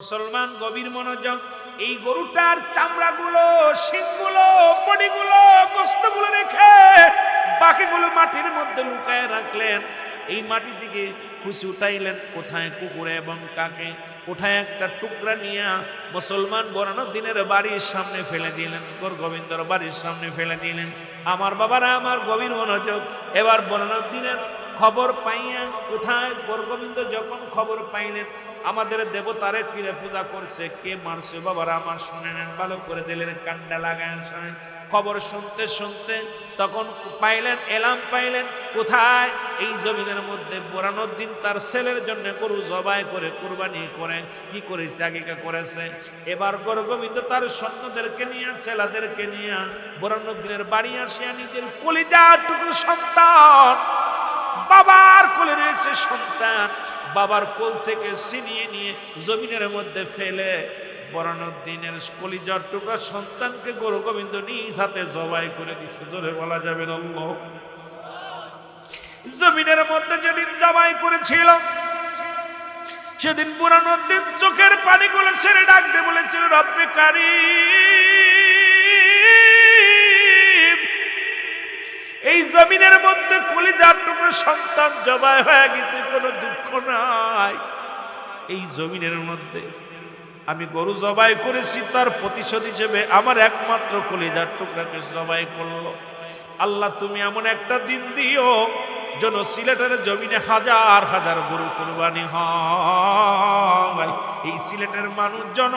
মুসলমান গভীর মনোযোগ। এই গরুটার চামড়াগুলো, শিংগুলো, বডিগুলো, গোশতগুলো রেখে বাকিগুলো মাটির মধ্যে লুকায় রাখলেন। এই মাটি থেকে খুশি উঠাইলেন, কোথায় কুকুরে এবং কাকে উঠায় একটা টুকরা নিয়ে মুসলমান বরানুদ্দিনের বাড়ির সামনে ফেলে দিলেন, গোবিন্দর বাড়ির সামনে ফেলে দিলেন। আমার বাবারা, আমার গভীর মনোযোগ। এবার বরানুদ্দিনের খবর পাইয়া কোথায় গোবিন্দ যখন খবর পাইলেন আমাদের দেবতারে ফিরে পূজা করছে, কে মারছে বাবারা আমার শুনে নেন ভালো করে, দিলেন কান্ডা লাগায় শোনেন। খবর শুনতে শুনতে তখন পাইলেন, এলাম পাইলেন কোথায়, এই জমিনের মধ্যে বুরহানুদ্দিন তার ছেলের জন্য গরু জবাই করে কুরবানি করে কি করেছে, আগিকা করেছে। এবার গোবিন্দ তার সৈন্যদেরকে নিয়ে, ছেলেদেরকে নিয়ে বুরহানুদ্দিনের বাড়ি আসিয়া নিজের কলিজার টুকরো সন্তান, বাবার কোলে রয়েছে সন্তান, বাবার কোল থেকে ছিনিয়ে নিয়ে জমিনের মধ্যে ফেলে বুরহানুদ্দিনের কলিজার টুকরা সন্তানকে গোবিন্দ নিজ হাতে জবাই করে দিচ্ছে। জোরে বলা যাবে না আল্লাহ। জমিনের মধ্যে যেদিন জবাই করেছিল সেদিন বুরহানুদ্দিন চোখের পানিগুলো ছেড়ে ডাকতে বলেছিল, রব্বে কারীম, এই জমিনের মধ্যে কলিজার টুকরো সন্তান জবাই হয়ে গেছে, কোনো দুঃখ নাই। এই জমিনের মধ্যে আমি গরু জবাই করেছি, তার প্রতিশোধ হিসেবে আমার একমাত্র কলিজার টুকরাকে জবাই করলো। আল্লাহ তুমি এমন একটা দিন দিও যেন সিলেটের জমিনে হাজার হাজার গরু কুরবানি হয়। এই সিলেটের মানুষ যেন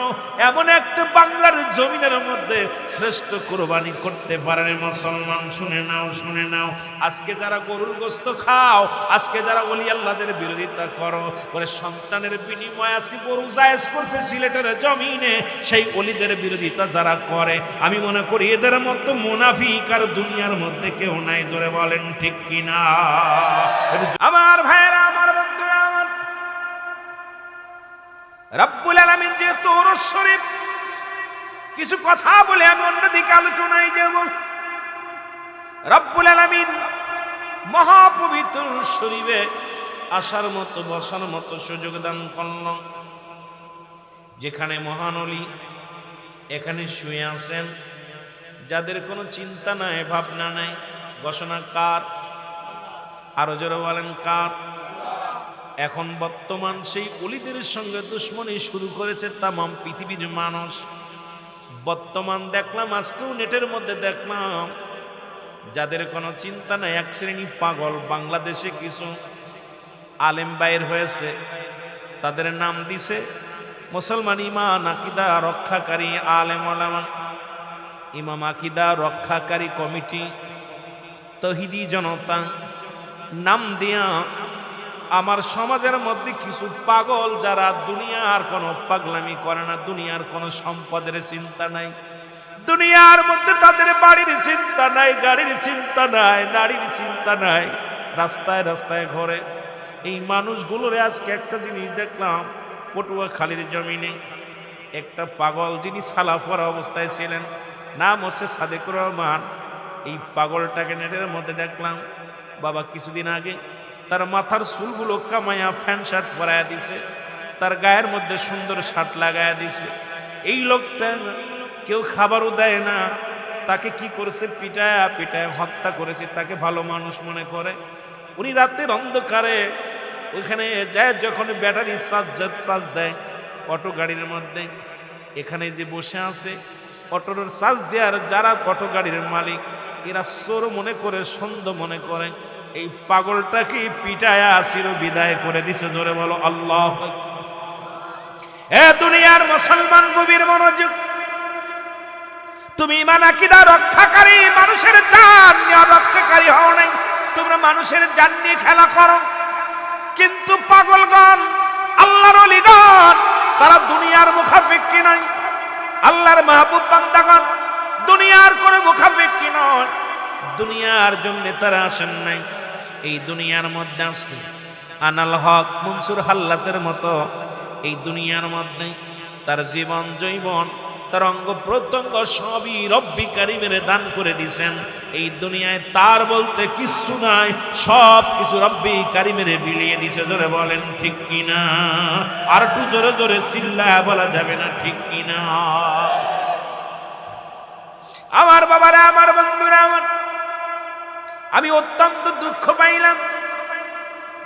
এমন একটা বাংলার জমিনের মধ্যে শ্রেষ্ঠ কুরবানি করতে পারে। মুসলমান শুনে নাও, শুনে নাও। আজকে যারা গরুর গোশত খাও, আজকে যারা ওলি আল্লাহদের বিরোধিতা করো, করে সন্তানের বিনিময়ে আজকে গরু জায়েজ করছে সিলেটের জমিনে, সেই ওলিদের বিরোধিতা যারা করে, আমি মনে করি এদের মতো মুনাফিক আর দুনিয়ার মধ্যে কেউ নাই। জোরে বলেন ঠিক কিনা? আমার ভাইরা, আমার বন্ধুরা, আমার রব্বুল আলামিন যে তোর শরীফ কিছু কথা বলে আমি অন্যদিকে আলোচনায় যাব। রব্বুল আলামিন মহাপবিত্র শরীফে আসার মতো, বসার মতো সুযোগ দান করল। যেখানে মহান ওলি এখানে শুয়ে আছেন, যাদের কোনো চিন্তা নাই, ভাবনা নাই। ঘোষণা কার? আরো জোরে বলেন কার? এখন বর্তমান সেই ওলিদের সঙ্গে দুশ্মনী শুরু করেছে তামাম পৃথিবীর মানুষ। বর্তমান দেখলাম, আজকেও নেটের মধ্যে দেখলাম, যাদের কোনো চিন্তা নাই, এক শ্রেণী পাগল বাংলাদেশে কিছু আলেম বাইর হয়েছে, তাদের নাম দিছে মুসলমান ইমান আকিদা রক্ষাকারী আলেম ওলামা, ইমাম আকিদা রক্ষাকারী কমিটি, তৌহিদি জনতা নাম দিয়া আমার সমাজের মধ্যে কিছু পাগল যারা দুনিয়ার কোনো পাগলামি করে না, দুনিয়ার কোনো সম্পদের চিন্তা নাই, দুনিয়ার মধ্যে তাদের বাড়ির চিন্তা নাই, গাড়ির চিন্তা নাই, নারীর চিন্তা নাই, রাস্তায় রাস্তায় ঘরে। এই মানুষগুলোরে আজকে একটা জিনিস দেখলাম, পটুয়াখালীর জমিনে একটা পাগল, যিনি সালা পরা অবস্থায় ছিলেন, নাম হচ্ছে সাদেকুর রহমান। এই পাগলটাকে নেটের মধ্যে দেখলাম, বাবা কিছুদিন আগে তার মাথার চুলগুলো কামাইয়া ফ্যান শার্ট পরাইয়া দিছে, তার গায়ের মধ্যে সুন্দর শার্ট লাগাইয়া দিছে। এই লোকটা কেউ খাবারও দেয় না, তাকে কি করেছে, পিটায়া পিটায়া হত্যা করেছে। তাকে ভালো মানুষ মনে করে। উনি রাতের অন্ধকারে ওইখানে যায়, যখন ব্যাটারি চার্জ দেয় অটো গাড়ির মধ্যে, এখানে যে বসে আছে অটোর চার্জ দেওয়ার যারা অটো গাড়ির মালিক, এরা চোর মনে করে, সন্দেহ মনে করে। এই পাগলটাকে পিটায়া চির বিদায় করে দিছে। জোরে বলো আল্লাহ। এ দুনিয়ার মুসলমান গভীর মনোযোগ। তুমি ইমান আকীদা রক্ষাকারী, মানুষের জান নিয়ে রক্ষাকারী হও নাই, তোমরা মানুষের জান নিয়ে খেলা করো। কিন্তু পাগলগণ, আল্লাহর ওলিগণ, তারা দুনিয়ার মুখাফিক্কি নয়। আল্লাহর মাহবুব বান্দাগণ দুনিয়ার কোনো মুখাফিক্কি নয়। দুনিয়ার জন্য তারা আসেন নাই, এই দুনিয়ার মধ্যে আছে। আনাল হক মনসুর হাল্লাতের মতো এই দুনিয়ার মধ্যে তার জীবন জৈবন তার অঙ্গ প্রত্যঙ্গ সবই রব্বি কারিমের দান করে দিছেন। এই দুনিয়ায় তার বলতে কিচ্ছু নাই, সব কিছু রব্বি কারিমের বিলিয়ে দিছে। জোরে বলেন ঠিক কিনা? আর একটু জোরে জোরে চিল্লায়া বলা যাবে না ঠিক কিনা? আমার বাবারা, আমার বন্ধুরা, আমি অত্যন্ত দুঃখ পাইলাম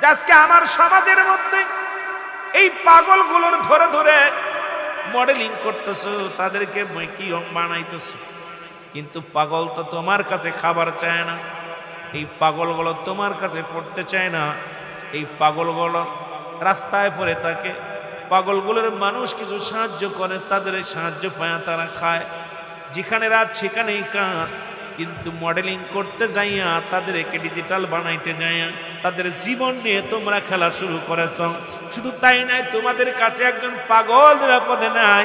যে আজকে আমার সমাজের মধ্যে এই পাগলগুলোর ধরে ধরে মডেলিং করতেছো, তাদেরকে মেকিং বানাইতেছো। কিন্তু পাগল তো তোমার কাছে খাবার চায় না, এই পাগলগুলো তোমার কাছে পড়তে চায় না। এই পাগলগুলো রাস্তায় পড়ে থাকে, পাগলগুলোর মানুষ কিছু সাহায্য করে, তাদের সাহায্য পায়, তারা খায়। যেখানে রাত সেখানেই কাজ। কিন্তু মডেলিং করতে যাইয়া, তাদেরকে ডিজিটাল বানাইতে যাইয়া তাদের জীবন নিয়ে তোমরা খেলা শুরু করেছ। শুধু তাই নাই, তোমাদের কাছে একজন পাগল নিরাপদে নাই।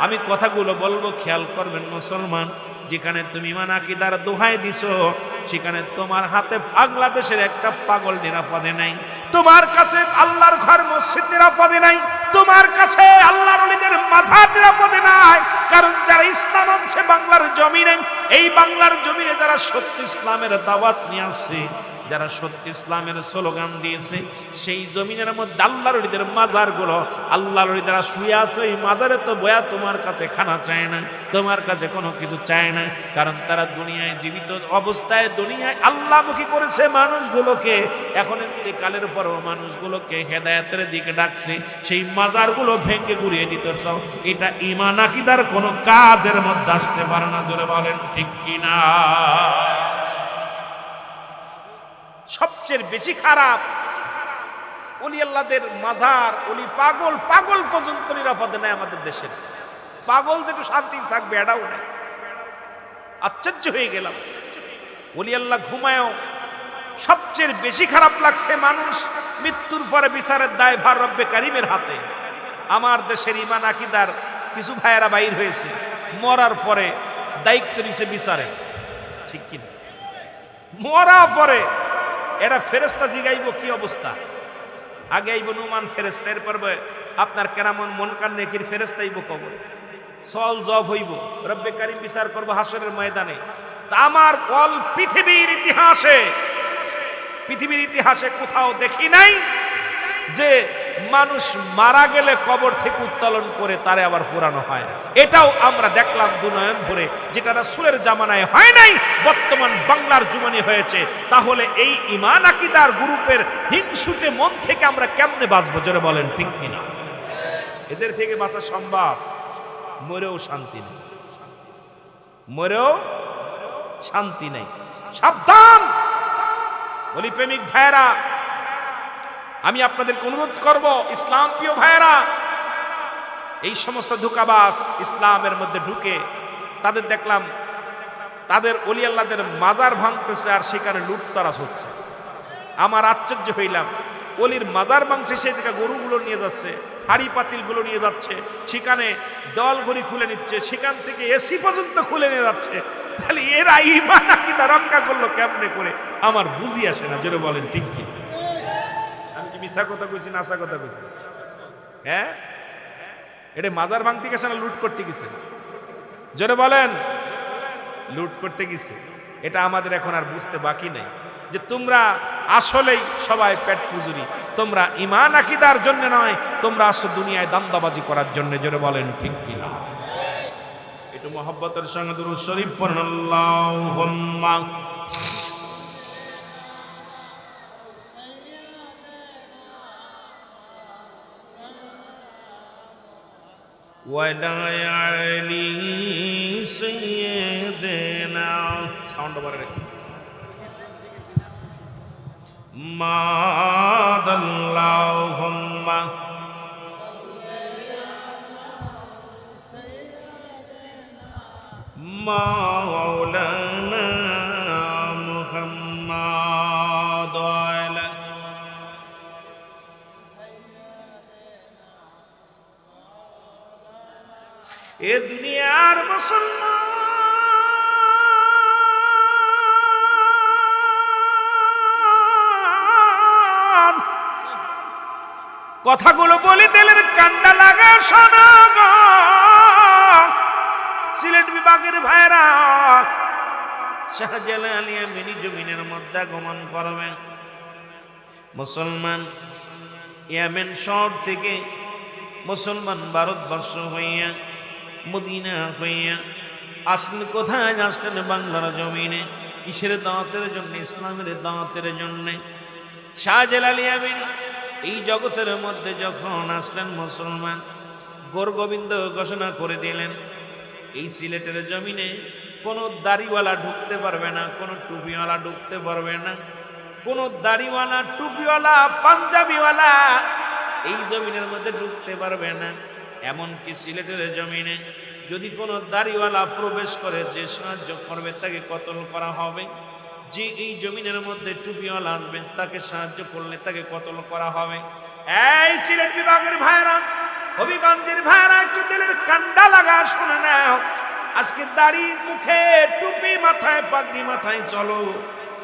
আমি কথাগুলো বলবো, খেয়াল করবেন মুসলমান। যেখানে তুমি ইমান আকীদার দোহাই দিছো, সেখানে তোমার হাতে বাংলাদেশের একটা পাগল নিরাপদে নাই। তোমার কাছে আল্লাহর ঘর মসজিদ নিরাপদে নাই, তোমার কাছে আল্লাহর ওলিদের মাজার নিরাপদে নাই। কারণ যারা ইসলাম আনছে বাংলার জমিনে, এই বাংলার জমিনে যারা সত্য ইসলামের দাওয়াত নিয়ে আসছে, যারা সত্য ইসলামের স্লোগান দিয়েছে, সেই জমিনের মধ্যে আল্লাহর ওলিদের মাজারগুলো, আল্লাহর ওলিরা শুয়ে আছে, এই মাজারে তো বয়া তোমার কাছে খানা চায় না, তোমার কাছে কোনো কিছু চায় না। কারণ তারা দুনিয়ায় জীবিত অবস্থায় দুনিয়ায় আল্লাহমুখী করেছে মানুষগুলোকে। এখন ইন্তেকালের পরও মানুষগুলোকে হেদায়েতের দিকে ডাকছে, সেই মাজারগুলো ভেঙে গুড়িয়ে দিতেছ। এটা ঈমান আকীদার কোনো কাজের মধ্যে আসতে পারে না। জোরে বলেন ঠিক কিনা? সবচেয়ে বেশি খারাপ ওলি আল্লাহদের মাজার, ওলি পাগল, পাগল পর্যন্ত নিরাপদে নেই আমাদের দেশের। পাগল যেটু শান্তি থাকবে এটাও নেই। আশ্চর্য হয়ে গেলাম। ওলি আল্লাহ ঘুমায়ও সবচেয়ে বেশি খারাপ লাগছে, মানুষ মৃত্যুর পরে বিচারের দায়ভার রব্বে কারিমের হাতে। আমার দেশের ঈমান আকীদার কিছু ভাইয়েরা বাইর হয়েছে, মরার পরে দায়িত্ব নিছে বিচারে, ঠিক কিনা? মরা পরে এরা ফেরেশতা জিগাইব কি অবস্থা। আগে আইব নুমান ফেরেশতা, এরপর আপনার কেরামন মুনকার নেকির ফেরেশতা আইব কবর, সল জব হইব, রব্বে কারিম বিচার করব হাসরের ময়দানে। তা আমার বল পৃথিবীর ইতিহাসে কোথাও দেখি নাই যে মানুষ মারা গেলে কবর থেকে উত্তোলন করে তারে আবার পুরানো হয়। এটাও আমরা দেখলাম দুনয়ন ভরে, যেটা রাসূলের জামানায় হয় নাই, বর্তমান বাংলার জীবনে হয়েছে। তাহলে এই ঈমান আকীদার গ্রুপের হিংসুটে মন থেকে আমরা কেমনে বাঁচবো? জোরে বলেন ঠিক কিনা? এদের থেকে বাঁচা সম্ভব? মরেও শান্তি নেই, মরেও শান্তি নেই। সাবধান ওলি প্রেমিক ভাইয়েরা, আমি আপনাদেরকে অনুরোধ করব, ইসলাম প্রিয় ভাইয়েরা, এই সমস্ত ধোঁকাবাজ ইসলামের মধ্যে ঢুকে তাদের দেখলাম তাদের ওলি আল্লাহদের মাজার ভাঙতেছে আর সেখানে লুটতরাজ হচ্ছে। আমার আশ্চর্য হইলাম, ওলির মাজার ভাঙছে, সেই থেকে গরুগুলো নিয়ে যাচ্ছে, হাড়ি পাতিলগুলো নিয়ে যাচ্ছে, সেখানে দল ঘড়ি খুলে নিচ্ছে, সেখান থেকে এসি পর্যন্ত খুলে নিয়ে যাচ্ছে। তাহলে এরা ঈমান আকীদা রক্ষা করলো কেমনে করে? আমার বুঝি আসে না। জোরে বলেন ঠিক কি? আমি কি মিছা কথা কইছি না আশা কথা কইছি? হ্যাঁ, এটা মাজার ভাঙতে গেছে না লুট করতে গেছে? জোরে বলেন। লুট করতে গেছে। এটা আমাদের এখন আর বুঝতে বাকি নাই যে তোমরা আসলেই সবাই পেট পুজুরি, তোমরা ঈমান আকীদার জন্য নয়, তোমরা আসলে দুনিয়ায় দান্দাবাজি করার জন্য। জোরে বলেন ঠিক কিনা? একটু মহব্বতের সঙ্গে দুরূদ শরীফ পড়ুন। আল্লাহুম্মা ওয়ালা আলি সাইয়্যিদিনা, সাউন্ড বাড়ায় রাখুন। মাদাল্লাহুম্মা মাওলানা মুহাম্মাদ আলা এ দুনিয়ার মুসলমান, কথাগুলো বলে দিলের কান্ডা লাগা শোনা গো। বিভাগের ভাইরা শাহজালাল ইয়ামানি জমিনের মধ্যে আগমন করবে। মুসলমান ইয়ামেন শহর থেকে মুসলমান ভারতবর্ষ হইয়া মদিনা হইয়া আসলেন কোথায়? আসলেন বাংলার জমিনে। কিসের দাওয়াতের জন্য? ইসলামের দাওয়াতের জন্য। শাহজালাল ইয়ামানি এই জগতের মধ্যে যখন আসলেন মুসলমান, গোরগোবিন্দ ঘোষণা করে দিলেন এই সিলেটের জমিনে কোনো দাড়িওয়ালা ঢুকতে পারবে না, কোনো টুপিওয়ালা ঢুকতে পারবে না, কোনো দাড়িওয়ালা টুপিওয়ালা পাঞ্জাবিওয়ালা এই জমিনের মধ্যে ঢুকতে পারবে না। এমনকি সিলেটের জমিনে যদি কোনো দাড়িওয়ালা প্রবেশ করে, যে সাহায্য করবে তাকে কতল করা হবে। যে এই জমিনের মধ্যে টুপিওয়ালা আসবে তাকে সাহায্য করলে তাকে কতল করা হবে। এই সিলেট বিভাগের ভাইরা, হবিগঞ্জের ভাইরা, একটু দিলের কান্ডা লাগা শুনে নাও। আজকে দাড়ি মুখে টুপি মাথায় পাগড়ি মাথায় চলো,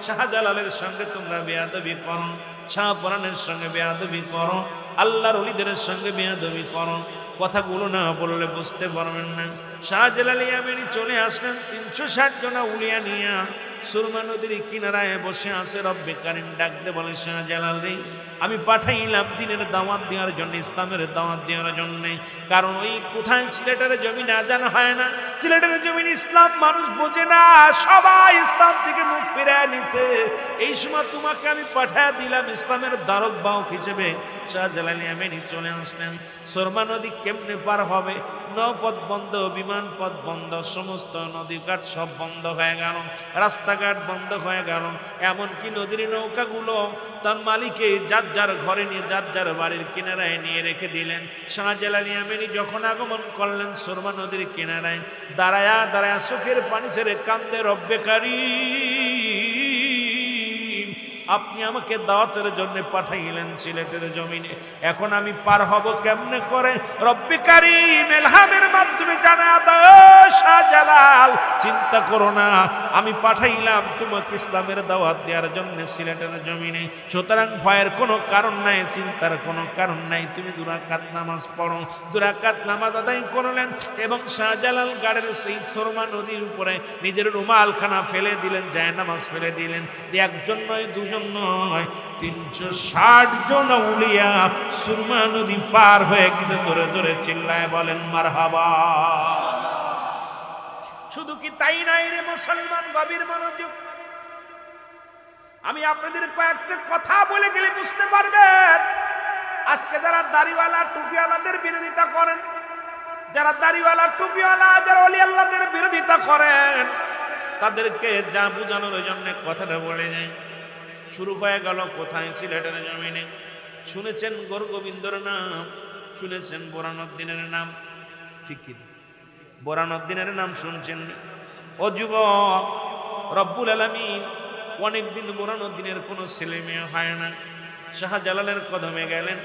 শাহজালালের সঙ্গে তোমরা বেয়াদবি করো, শাহপরানের সঙ্গে বেয়াদবি করো, আল্লাহর ওলিদের সঙ্গে বেয়াদবি করো। কথাগুলো না বললে বুঝতে পারবেন না। শাহজালাল ইয়ামানি চলে আসলেন 360 জনা উলিয়া নিয়া সুরমা নদীর কিনারায় বসে আছে। রব্বে কারিম ডাকতে বলে, শাহজালাল রে, আমি পাঠাইলাম দিনের দাওয়াত দেওয়ার জন্য, ইসলামের দাওয়াত দেওয়ার জন্য। কারণ ওই কোথায় সিলেটের জমিনে আজান হয় না, সিলেটের জমিন ইসলাম মানুষ বোঝে না, সবাই ইসলাম থেকে মুখ ফিরিয়ে নিতে। এই সময় তোমাকে আমি পাঠায় দিলাম ইসলামের দ্বারক বাহক হিসেবে। শাহজালাল ইয়ামানি চলে আসলেন। সুরমা নদী কেমনে পার হবে? নৌপথ বন্ধ, বিমান পথ বন্ধ, সমস্ত নদীঘাট সব বন্ধ হয়ে গেল, রাস্তাঘাট বন্ধ হয়ে গেল। এমনকি নদীর নৌকাগুলো তার মালিকে যার যার ঘরে নিয়ে যার যার বাড়ির কিনারায় নিয়ে রেখে দিলেন। শাহজালাল ইয়ামানি যখন আগমন করলেন সুরমা নদীর কিনারায়, দাঁড়ায়া দাঁড়ায়া চোখের পানি ছেড়ে কান্দে, রব্বে কারিম, আপনি আমাকে দাওয়াতের জন্য পাঠাইলেন সিলেটের জমিনে, এখন আমি পার হব কেমনে করে? রব্বে কারিম ইলহামের মাধ্যমে জানা দাও, শাহজালাল চিন্তা করো না, আমি পাঠাইলাম তোমাকে ইসলামের দাওয়াত দেওয়ার জন্য সিলেটের জমিনে। সুতরাং ভয়ের কোনো কারণ নাই, চিন্তার কোনো কারণ নাই। তুমি 2 রাকাত নামাজ পড়ো। 2 রাকাত নামাজ আদায় করলেন এবং শাহজালাল গাড়ের সেই সুরমা নদীর উপরে নিজের রুমালখানা ফেলে দিলেন, জায়নামাজ ফেলে দিলেন। একজন নয়, 2 জন নয়, 360 জন আউলিয়া সুরমা নদী পার হয়ে গেছে। জোরে জোরে চিল্লায় বলেন মারহাবা। শুধু কি তাই নাই রে মুসলমান, গভীর মনোযোগ। আমি আপনাদের কয়েকটা কথা বলে গেলে বুঝতে পারবেন। আজকে যারা দাড়িওয়ালা টুপিওয়ালাদের বিরোধিতা করেন, যারা দাড়িওয়ালা টুপিওয়ালা যারা ওলি আল্লাহদের বিরোধিতা করেন, তাদেরকে যা বোঝানোর জন্য কথাটা বলে যায়। শুরু হয়ে গেল কোথায়? সিলেটের জমিনে। শুনেছেন গোরগোবিন্দর নাম, শুনেছেন বোরানুদ্দিনের নাম, ঠিক কি? বোরানুদ্দিনের নাম শুনছেন? ও যুবক, রব্বুল আলামিন অনেকদিন বোরানুদ্দিনের কোনো ছেলে মেয়ে হয় না। শাহজালালের কদমে গেলেন,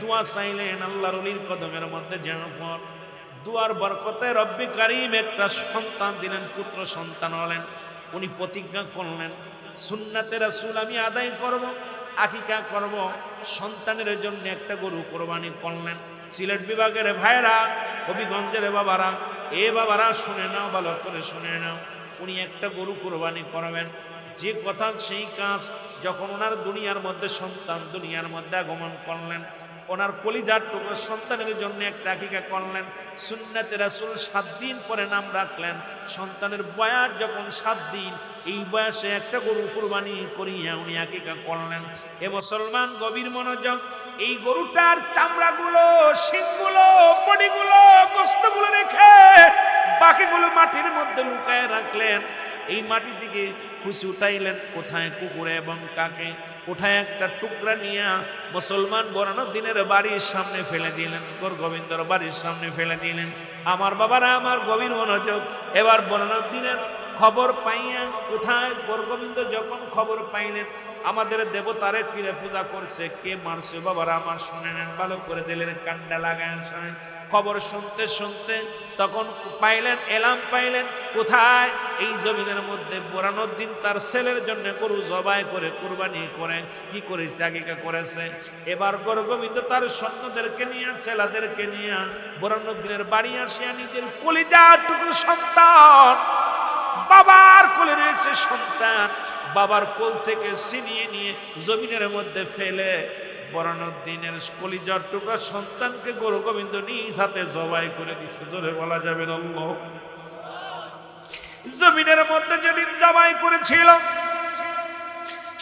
দোয়া চাইলেন, আল্লাহর ওলির কদমের মধ্যে জাফর। দুয়ার বরকতে রব্বে কারিম একটা সন্তান দিলেন, পুত্র সন্তান হলেন। উনি প্রতিজ্ঞা করলেন, সুন্নাতে রাসূল আমি আদায় করব, আকিকা করব, সন্তানের জন্য একটা গরু কোরবানি করলেন। সিলেট বিভাগের ভাইরা, হবিগঞ্জের বাবারা, এ বাবারা শুনে নাও, ভালো করে শুনে নাও। উনি একটা গরু কোরবানি করবেন, যে কথা সেই কাজ। যখন ওনার দুনিয়ার মধ্যে সন্তান দুনিয়ার মধ্যে আগমন করলেন, ওনার কলিজার টুকরো সন্তানের জন্য একটা আকিকা করলেন। সুন্নাতে রাসূল 7 দিন পরে নাম রাখলেন। সন্তানের বয়স যখন 7 দিন, এই বয়সে একটা গরু কুরবানি করিয়া উনি আকিকা করলেন। এ মুসলমান, গভীর মনোযোগ। এই গরুটার চামড়াগুলো, শিংগুলো, বডিগুলো, গোশতগুলো রেখে বাকিগুলো মাটির মধ্যে লুকায় রাখলেন। এই মাটি থেকে খুশি উঠাইলেন, কোথায়? কুকুরে এবং কাকে উঠায় একটা টুকরা নিয়ে মুসলমান বোরানুদ্দিনের বাড়ির সামনে ফেলে দিলেন, গোরগোবিন্দর বাড়ির সামনে ফেলে দিলেন। আমার বাবারা, আমার গভীর মনোযোগ। এবার বোরানুদ্দিনের খবর পাইয়া কোথায়? গোরগোবিন্দ যখন খবর পাইলেন আমাদের দেবতারে কিরে পূজা করছে, কে মারছে, বাবারা আমার শুনে নেন ভালো করে, দিলের কান্ডা লাগায়। খবর শুনতে শুনতে তখন পাইলেন, এলাম পাইলেন কোথায়? এই জমিনের মধ্যে বোরানুদ্দিন তার ছেলের জন্য গরু জবাই করে কুরবানি করে কি করেছে, আগিকা করেছে। এবার গোবিন্দ তার সৈন্যদেরকে নিয়ে, ছেলেদেরকে নিয়ে বোরানুদ্দিনের বাড়ি আসিয়া নিজের কলিজার টুকরো সন্তান, বাবার কোলে রয়েছে সন্তান, বাবার কোল থেকে ছিনিয়ে নিয়ে জমিনের মধ্যে ফেলে বোরানুদ্দিনের কলিজার টুকরা সন্তানকে গোবিন্দ নিজ হাতে জবাই করে দিচ্ছে। জোরে বলা যাবে না আল্লাহ। জমিনের মধ্যে যেদিন জবাই করেছিল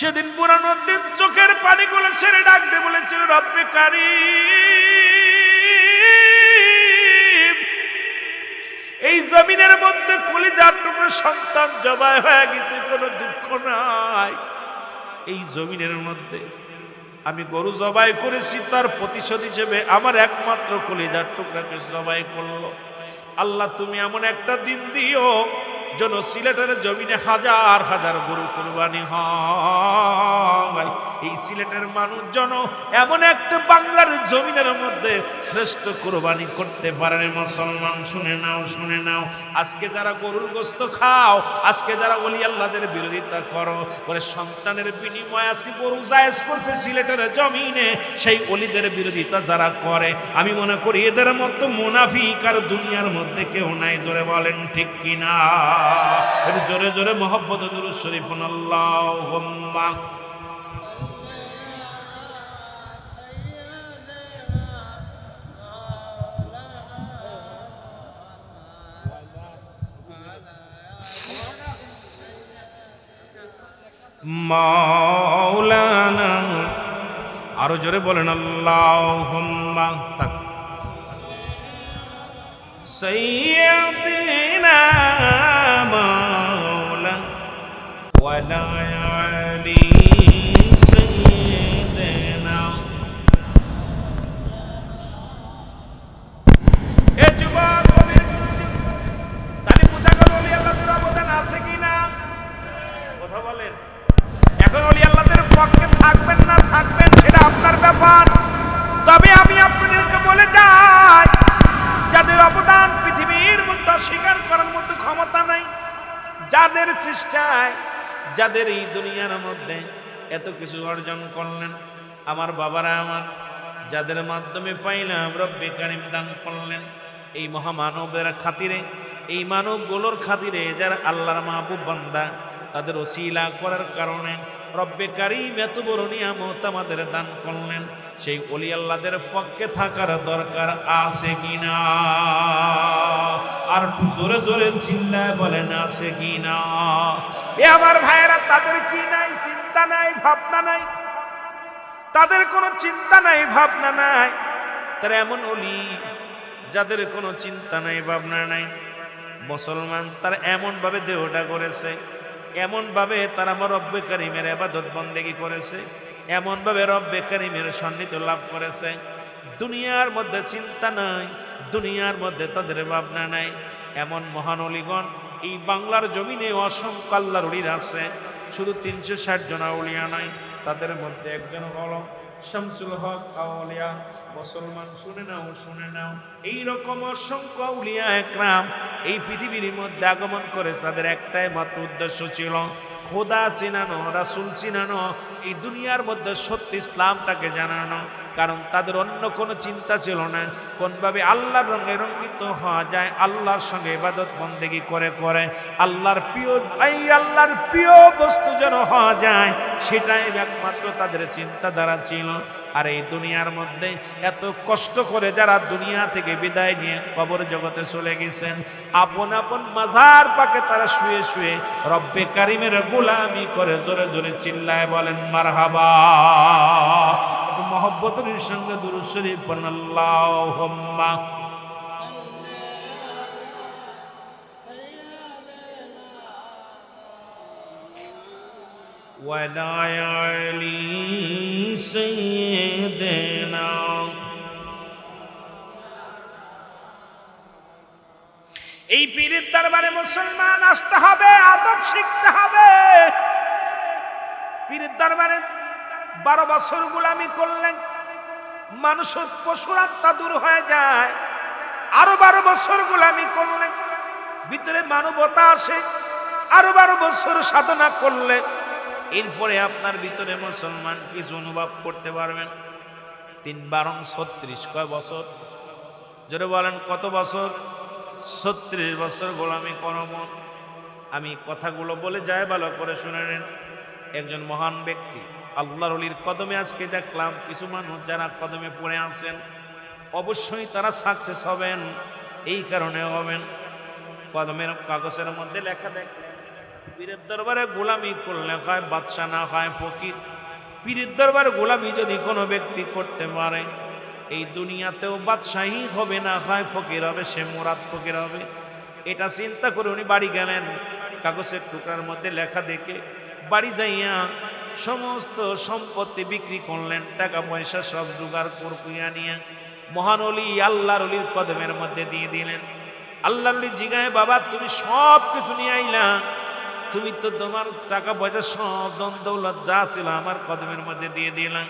সেদিন বোরানুদ্দিন চোখের পানিগুলো ছেড়ে ডাকতে বলেছিল, রব্বে কারীম, এই জমিনের মধ্যে কলিজার টুকরা সন্তান জবাই হয়ে গেছে, কোনো দুঃখ নাই। এই জমিনের মধ্যে আমি গরু জবাই করেছি, তার প্রতিশোধ হিসেবে আমার একমাত্র কলিজার টুকরাকে জবাই করলো। আল্লাহ তুমি এমন একটা দিন দিও যেন সিলেটের জমিনে হাজার হাজার গরু কুরবানি হয়। এই সিলেটের মানুষ যেন এমন একটা বাংলার জমিনের মধ্যে শ্রেষ্ঠ কুরবানি করতে পারে। মুসলমান শুনে নাও, শুনে নাও, আজকে যারা গরুর গোস্ত খাও, আজকে যারা ওলি আল্লাহদের বিরোধিতা করো, করে সন্তানের বিনিময়ে আজকে গরু জায়েজ করছে সিলেটের জমিনে, সেই ওলিদের বিরোধিতা যারা করে, আমি মনে করি এদের মতো মুনাফিক আর দুনিয়ার মধ্যে কেউ নাই। জোরে বলেন ঠিক কিনা? জোরে জোরে মোহাম্মদ দুরূদ শরীফ আল্লাহুম্মা। মাওলানা, আরো জোরে বলেন আল্লাহুম্মা। সাইয়্যিদিনা মাওলা ওয়ালা আলি সাইয়্যিদিনা। এ যুবক বলে তাহলে বুঝা গেল ওলি আল্লাহদের অবদান আছে কিনা? কথা বলেন। এখন ওলি আল্লাহদের পক্ষে থাকবেন না থাকবেন সেটা আপনার ব্যাপার, তবে আমি আপনাদেরকে বলে যাই, যাদের অবদান পৃথিবীর মধ্যে অস্বীকার করার মতো ক্ষমতা নাই, যাদের চেষ্টায়, যাদের এই দুনিয়ার মধ্যে এত কিছু অর্জন করলেন, আমার বাবারা আমার, যাদের মাধ্যমে পাইলাম রব্বে কারীম দান করলেন, এই মহামানবের খাতিরে, এই মানবগুলোর খাতিরে যারা আল্লাহর মাহবুব বান্দা, তাদের ওসিলা করার কারণে রব্বে কারীম এত বড় নিয়ামত আমাদের দান করলেন। সেই ওলি আল্লাহদের পক্ষে থাকার দরকার আছে কিনা? আর জোরে জোরে চিল্লায় বলেন আছে কিনা? এ আমার ভাইয়েরা, তাদের কি নাই? চিন্তা নাই, ভাবনা নাই, তাদের কোনো চিন্তা নাই, ভাবনা নাই। তারা এমন ওলি যাদের কোনো চিন্তা নাই, ভাবনা নাই। মুসলমান তারা এমন ভাবে দেহটা করেছে, এমন ভাবে তারা আমার রব্বে কারীমের ইবাদত বন্দেগী করেছে, এমন ভাবে রব্বে কারীমের সান্নিধ্য লাভ করেছে। দুনিয়ার মধ্যে চিন্তা নাই, দুনিয়ার মধ্যে তাদের ভাবনা নাই। এমন মহান ওলিগণ এই বাংলার জমিনে অসংখ্য আল্লাহর ওলি আছে। শুধু 360 জন আউলিয়া নাই, তাদের মধ্যে একজন হলো শামসুল হক আউলিয়া। মুসলমান শুনে নাও, শুনে নাও, এইরকম অসংখ্য আউলিয়া একরাম এই পৃথিবীর মধ্যে আগমন করে। তাদের একটাই মাত্র উদ্দেশ্য ছিল খোদা চিনানো, রাসূল চিনানো, এই দুনিয়ার মধ্যে সত্য ইসলামটাকে জানানো। কারণ তাদের অন্য কোনো চিন্তা ছিল না কোনভাবে আল্লাহর রঙে রঙ্গিত হওয়া যায়, আল্লাহর সঙ্গে ইবাদত বন্দেগী করে করে আল্লাহর প্রিয়, এই আল্লাহর প্রিয় বস্তু যেন হওয়া যায়, সেটাই একমাত্র তাদের চিন্তাধারা ছিল। আর এই দুনিয়ার মধ্যে এত কষ্ট করে যারা দুনিয়া থেকে বিদায় নিয়ে কবর জগতে চলে গেছেন, আপন আপন মাজার পাকে তারা শুয়ে শুয়ে রব্বে কারীমের গোলামি করে। জোরে জোরে চিল্লায় বলেন মারহাবা। মহব্বতের সঙ্গে দুরূদ শরীফ পড়ুন আল্লাহুম্মা। ওয়ালা আলি সাইয়্যিদিনা। এই পীরের দরবারে মুসলমান আসতে হবে, আদব শিখতে হবে। পীরের দরবারে 12 বছর গোলামি করলেন, মানুষের পশুর আত্মা দূর হয়ে যায়। আরো 12 বছর গোলামি করলেন, ভিতরে মানবতা আসে, আরো 12 বছর সাধনা করলে এরপরে আপনার ভিতরে মুসলমান কিছু অনুভব করতে পারবেন। 3 12 36, কয় বছর? জোরে বলেন কত বছর? 36 বছর গোলামি করব। আমি কথাগুলো বলে যায় ভালো করে শুনে নেন। একজন মহান ব্যক্তি আল্লাহর ওলির কদমে আজকে দেখলাম কিছু মানুষ যারা কদমে পড়ে আছেন, অবশ্যই তারা সাকসেস হবেন। এই কারণে হবেন, কদমের কাগজের মধ্যে লেখা দেখলেন পীরের দরবারে গোলামি করলে হয় বাদশা না হয় ফকির। পীরের দরবারে গোলামি যদি কোনো ব্যক্তি করতে পারে, এই দুনিয়াতেও বাদশাহী হবে না হয় ফকির হবে, সে মুরাদ ফকির হবে। এটা চিন্তা করে উনি বাড়ি গেলেন, কাগজের টুকরার মধ্যে লেখা দেখে বাড়ি যাইয়া সমস্ত সম্পত্তি বিক্রি করলেন, টাকা পয়সা সব জোগাড় করকুইয়া নিয়ে মহান ওলি আল্লাহর ওলির কদমের মধ্যে দিয়ে দিলেন। আল্লাহর ওলি জিগায়, বাবা তুমি সব কিছু নিয়ে আইলা, তুমি তো তোমার টাকা পয়সা সব ধন দৌলত যা ছিল আমার কদমের মধ্যে দিয়ে দিলাম।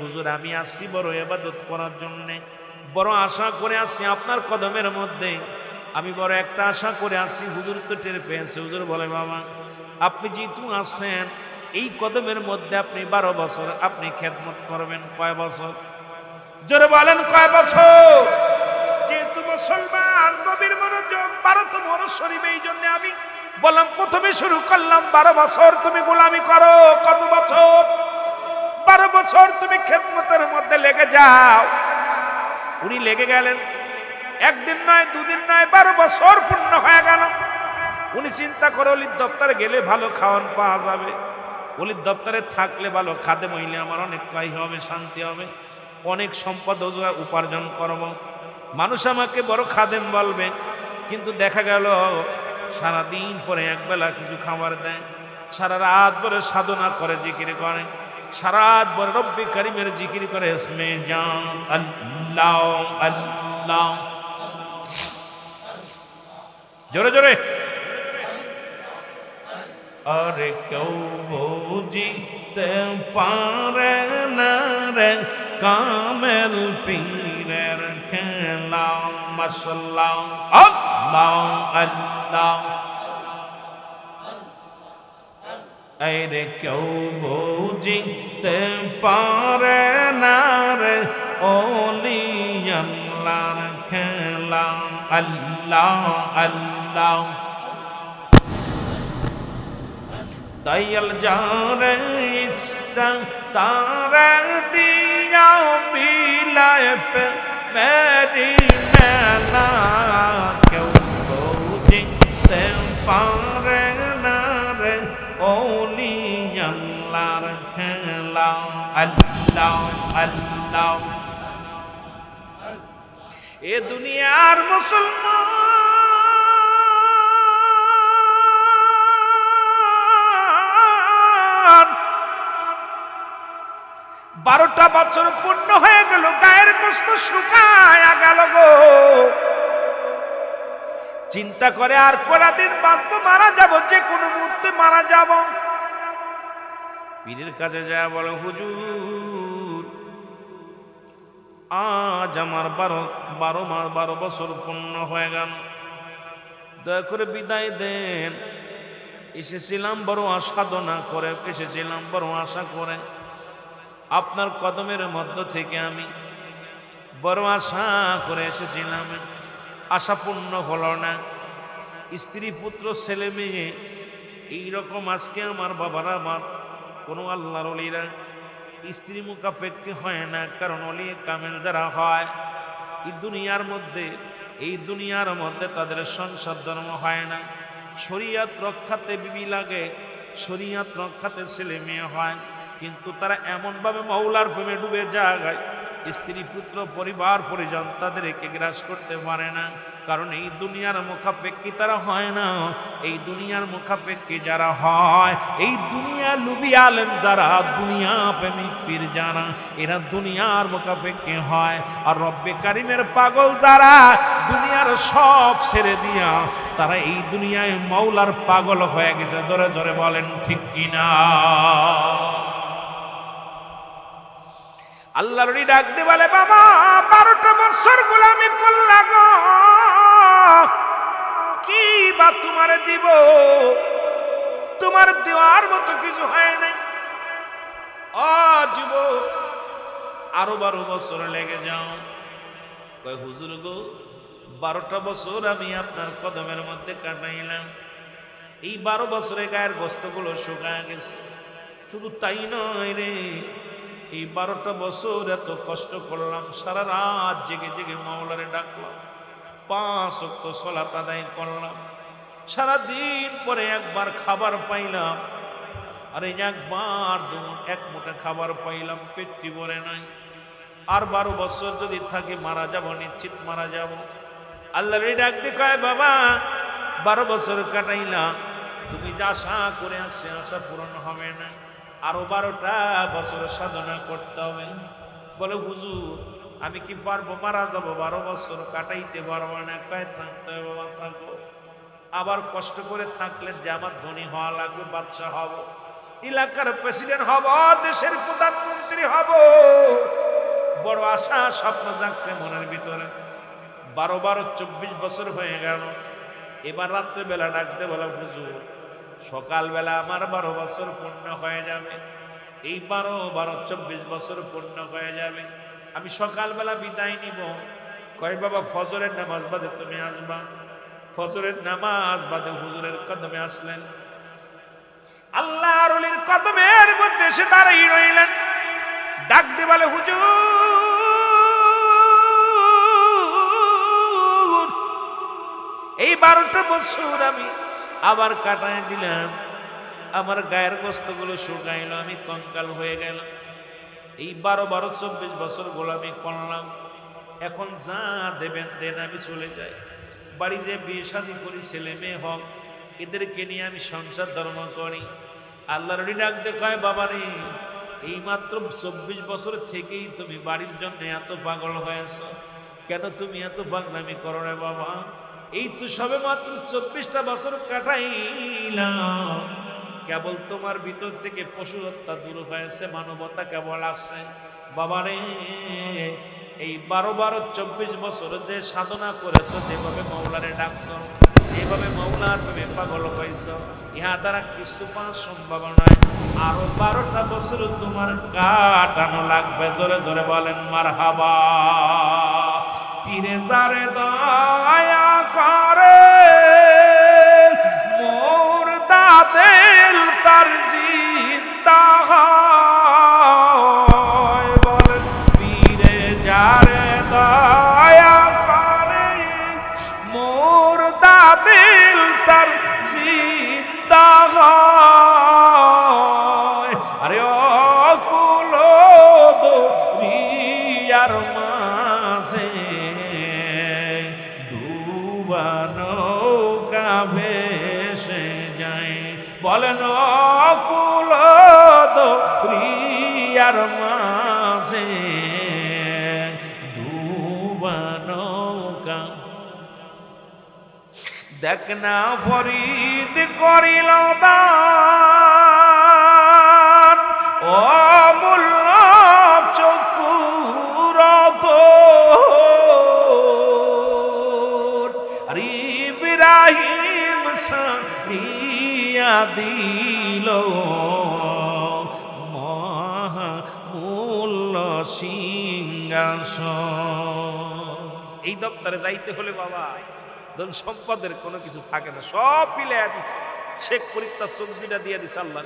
হুজুর আমি আসছি বড় ইবাদত করার জন্য, বড় আশা করে আসছি আপনার কদমের মধ্যে, আমি বড় একটা আশা করে আসছি। হুজুর তো টের পেয়েছে। হুজুর বলে, বাবা আপনি যেহেতু আসছেন এই কদমের মধ্যে আপনি 12 বছর আপনি খেদমত করবেন। কয় বছর? জোরে বলেন কয় বছর? যেহেতু মুসলমান নবীর মনোযোগ 12তম বরস শরীফ, এই জন্য আমি বললাম প্রথমে শুরু করলাম 12 বছর তুমি গোলামি করো। কত বছর? 12 বছর তুমি খেদমতের মধ্যে লেগে যাও। উনি লেগে গেলেন, একদিন নয় দুদিন নয় 12 বছর পূর্ণ হয়ে গেল। উনি চিন্তা করে অলির দপ্তরে গেলে ভালো খাওয়ান পাওয়া যাবে, অলির দপ্তরে থাকলে ভালো খাদে মহিলা আমার অনেক কাজ হবে, শান্তি হবে, অনেক সম্পদ উপার্জন করব, মানুষ আমাকে বড় খাদেম বলবে। কিন্তু দেখা গেল সারাদিন পরে একবেলা কিছু খাবার দেয়, সারা রাত ভরে সাধনা করে জিকির করে, সারা রাত ভরে রব্বি করিমের জিকির করে, ইসমে জান আল্লাহ আল্লাহ, জোরে জোরে। আরে কেউ বুঝিতে পারে না রে কামেল পীরের খেলা, মাশাআল্লাহ আল্লাহ আল্লাহ। আরে কেউ বুঝিতে পারে না রে ওলি আল্লাহর খেলা, আল্লাহ আল্লাহ। দয়াল যারে ইচ্ছা তারে দিয়া মিলায় পে মেরি মেলা, কেউ বুঝিতে পারে না রে ওলি আল্লাহর খেলা, আল্লাহ আল্লাহ। এ দুনিয়ার মুসলমান 12টা বছর পূর্ণ হয়ে গেল, গায়ের গোস্ত শুকায়া গেল গো। চিন্তা করে আর কয়টা দিন বাঁচবো, মারা যাব, যে কোনো মুহূর্তে মারা যাব। পীরের কাছে যায় বলে, হুজুর আজ আমার 12 বছর পূর্ণ হয়ে গেল, দয়া করে বিদায় দেন। এসেছিলাম বড় সাধনা করে, এসেছিলাম বড় আশা করে, আপনার কদমের মধ্য থেকে আমি বড় আশা করে এসেছিলাম, আশা পূর্ণ হলো না। স্ত্রী পুত্র ছেলে মেয়ে এইরকম আজকে আমার বাবারা, আমার কোনো আল্লাহর ওলিরা স্ত্রী মুখাপেক্ষী হয় না, কারণ ওলি কামেল যারা হয় এই দুনিয়ার মধ্যে তাদের সংসার ধর্ম হয় না। শরীয়ত রক্ষাতে বিবি লাগে, শরীয়ত রক্ষাতে ছেলে মেয়ে হয়, কিন্তু তারা এমনভাবে মাওলার প্রেমে ডুবে যায়, স্ত্রী পুত্র পরিবার পরিজন তাদেরকে গ্রাস করতে পারে না, কারণ এই দুনিয়ার মুখাপেক্ষী তারা হয় না। এই দুনিয়ার মুখাপেক্ষী যারা হয়, এই দুনিয়া লুবি আলেম যারা, দুনিয়া প্রেমিক পীর যারা, এরা দুনিয়ার মুখাপেক্ষী হয়। আর রব্বে কারিমের পাগল যারা, দুনিয়ার সব ছেড়ে দিয়া তারা এই দুনিয়ায় মাওলার পাগল হয়ে গেছে। জোরে জোরে বলেন ঠিক কিনা? আল্লাহর ওলি ডাক দিয়ে বলে, বাবা 12টা বছর গোলামি করলা গো, কি বা তোমারে দিব? তোমার দেওয়ার মতো কিছু হয় নাই। ও যুবক, আরো 12 বছর লেগে যাও। কয় হুজুর গো, 12টা বছর আমি আপনার কদমের মধ্যে কাটাইলাম, এই 12 বছরে গায়ের গোস্তগুলো শুকায় গেছে। শুধু তাই নয় রে, এই 12টা বছর এত কষ্ট করলাম, সারা রাত জেগে জেগে মাওলারে ডাকলাম, 5 ওয়াক্ত সালাত আদায় করলাম, সারাদিন পরে একবার খাবার পাইলাম, আর এই একবার এক মুঠা খাবার পাইলাম, পেটটি ভরে নাই। আর 12 বছর যদি থাকে মারা যাব, নিশ্চিত মারা যাব। আল্লাহর ডাক দিয়ে কয়, বাবা 12 বছর কাটাইলাম, তুমি যা আশা করে আসছে আশা পূরণ হবে না, আরো 12টা বছর সাধনা করতে হবে। বলে হুজুর আমি কি পারবো? মারা যাব, 12 বছর কাটাইতে পারবো না। কয় থাকতে হবে, বাবা থাকো। আবার কষ্ট করে থাকলে যে আমার ধনী হওয়া লাগবে, বাদশা হব, এলাকার প্রেসিডেন্ট হব, দেশের প্রধানমন্ত্রী হব, বড় আশা স্বপ্ন জাগছে মনের ভিতরে। 12 24 বছর হয়ে গেল। এবার রাত্রে বেলা ডাকতে বলা, হুজুর সকালবেলা আমার 12 বছর পূর্ণ হয়ে যাবে, এই 12 24 বছর পূর্ণ হয়ে যাবে, আমি সকালবেলা বিদায় নিব। কয় বাবা ফজরের নামাজ বাদে তুমি আসবা। ফজরের নামাজ বাদে হুজুরের কদমে আসলেন, আল্লাহর ওলির কদমের মধ্যে এসে দাঁড়াই রইলেন। ডাক দিয়ে বলে, হুজুর এই 12টা বছর আমি আবার কাটায় দিলাম, আমার গায়ের গোস্তগুলো শুকাইল, আমি কঙ্কাল হয়ে গেল। এই 12 24 বছর গোলামি করলাম, এখন যা দেবেন দেন, আমি চলে যাই। বাড়ি যে বিয়ে শাদী করি, ছেলে মেয়ে হোক, এদেরকে নিয়ে আমি সংসার ধর্ম করি। আল্লাহর ডাক দেখায়, বাবা রে এই মাত্র 24 বছর থেকেই তুমি বাড়ির জন্য এত পাগল হয়েছ, কেন তুমি এত পাগলামি করো রে বাবা? এই তো সবে মাত্র 24টা বছর কাটাইলাম, কেবল তোমার ভিতর থেকে পশু হত্যা দূর হয়েছে, মানবতা কেবল আসছে। বাবারে এই 12 24 বছর যে সাধনা করেছ, যেভাবে মাওলারে ডাকছ, যেভাবে মাওলার তুমি পাগল হয়েছ, ইহা দ্বারা কিছু পাওয়া সম্ভব নয়। আরো 12টা বছর তোমার কাটানো লাগবে। জোরে জোরে বলেন মারহাবা। পীরে যারে দয়া করে, মোর দাদেল তার জিন্দা হয়। বলেন পীরে যারে দয়া করে, মোর দাদেল তার জিন্দা হয়। আরে অকুল দরিয়ার মাঝে নৌকা ভেসে যায়। বলেন অকুল দরিয়ার মাঝে ডুবা নৌকা। দেখ না ফরিদ করিল দান, অমূল্য চক্ষুর ইব্রাহিম সারিয়া দিল মহামূল্য সিংহাসন। এই দপ্তরে যাইতে হলে বাবা ধন সম্পদের কোনো কিছু থাকে না, সব মিলাইয়া দিছে। শেখ ফরিদটা সবজিটা দিয়ে দিছে আল্লাহ।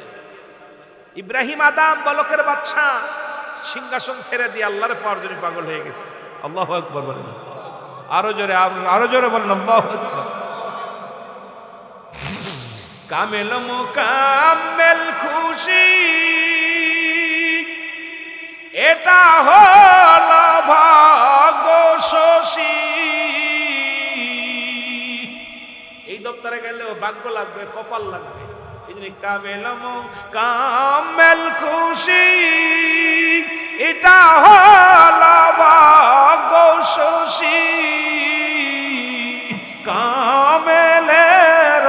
ইব্রাহিম আদম বলকের বাচ্চা, সিংহাসন ছেড়ে দিয়ে আল্লাহর পাওয়ার জন্য পাগল হয়ে গেছে। আল্লাহু আকবার বলেন, আরো জোরে, আরো জোরে বলেন আল্লাহু আকবার। কামেল মোকাম্মেল খুশি, এটা হল ভাগ্য শশী। এই দপ্তরে গেলেও ভাগ্য লাগবে, কপাল লাগবে। এই জন্য কামেল মোকাম্মেল খুশি, এটা হল ভাগ্য শশী। কামেলের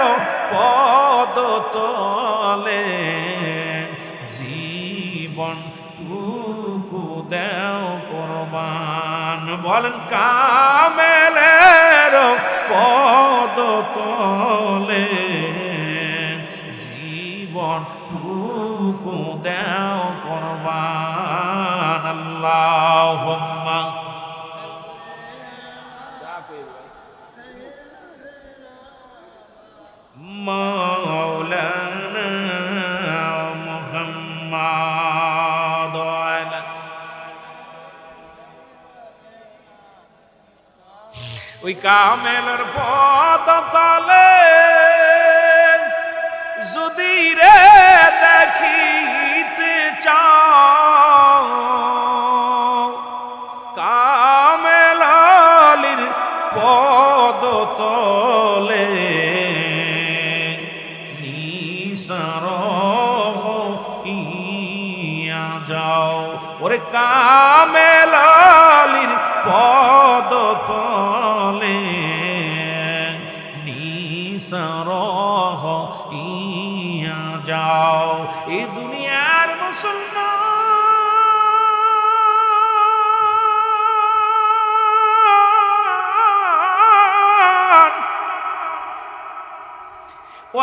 পদ তলে জীবন টুকু দেও বলেন কামেলের পদ তলে জীবন টুকু দেও কুরবান আল্লাহুম্মা মাওলানা মুহাম্মাদ ওই কামেলের পদ তলে যদি রে দেখিতে চাও কামেল আলীর পদ তলে নিসার ইয়া যাও ওরে কামেল আলীর পদ তলে নিসার ইয়া যাও এই দুনিয়ার মুসলমান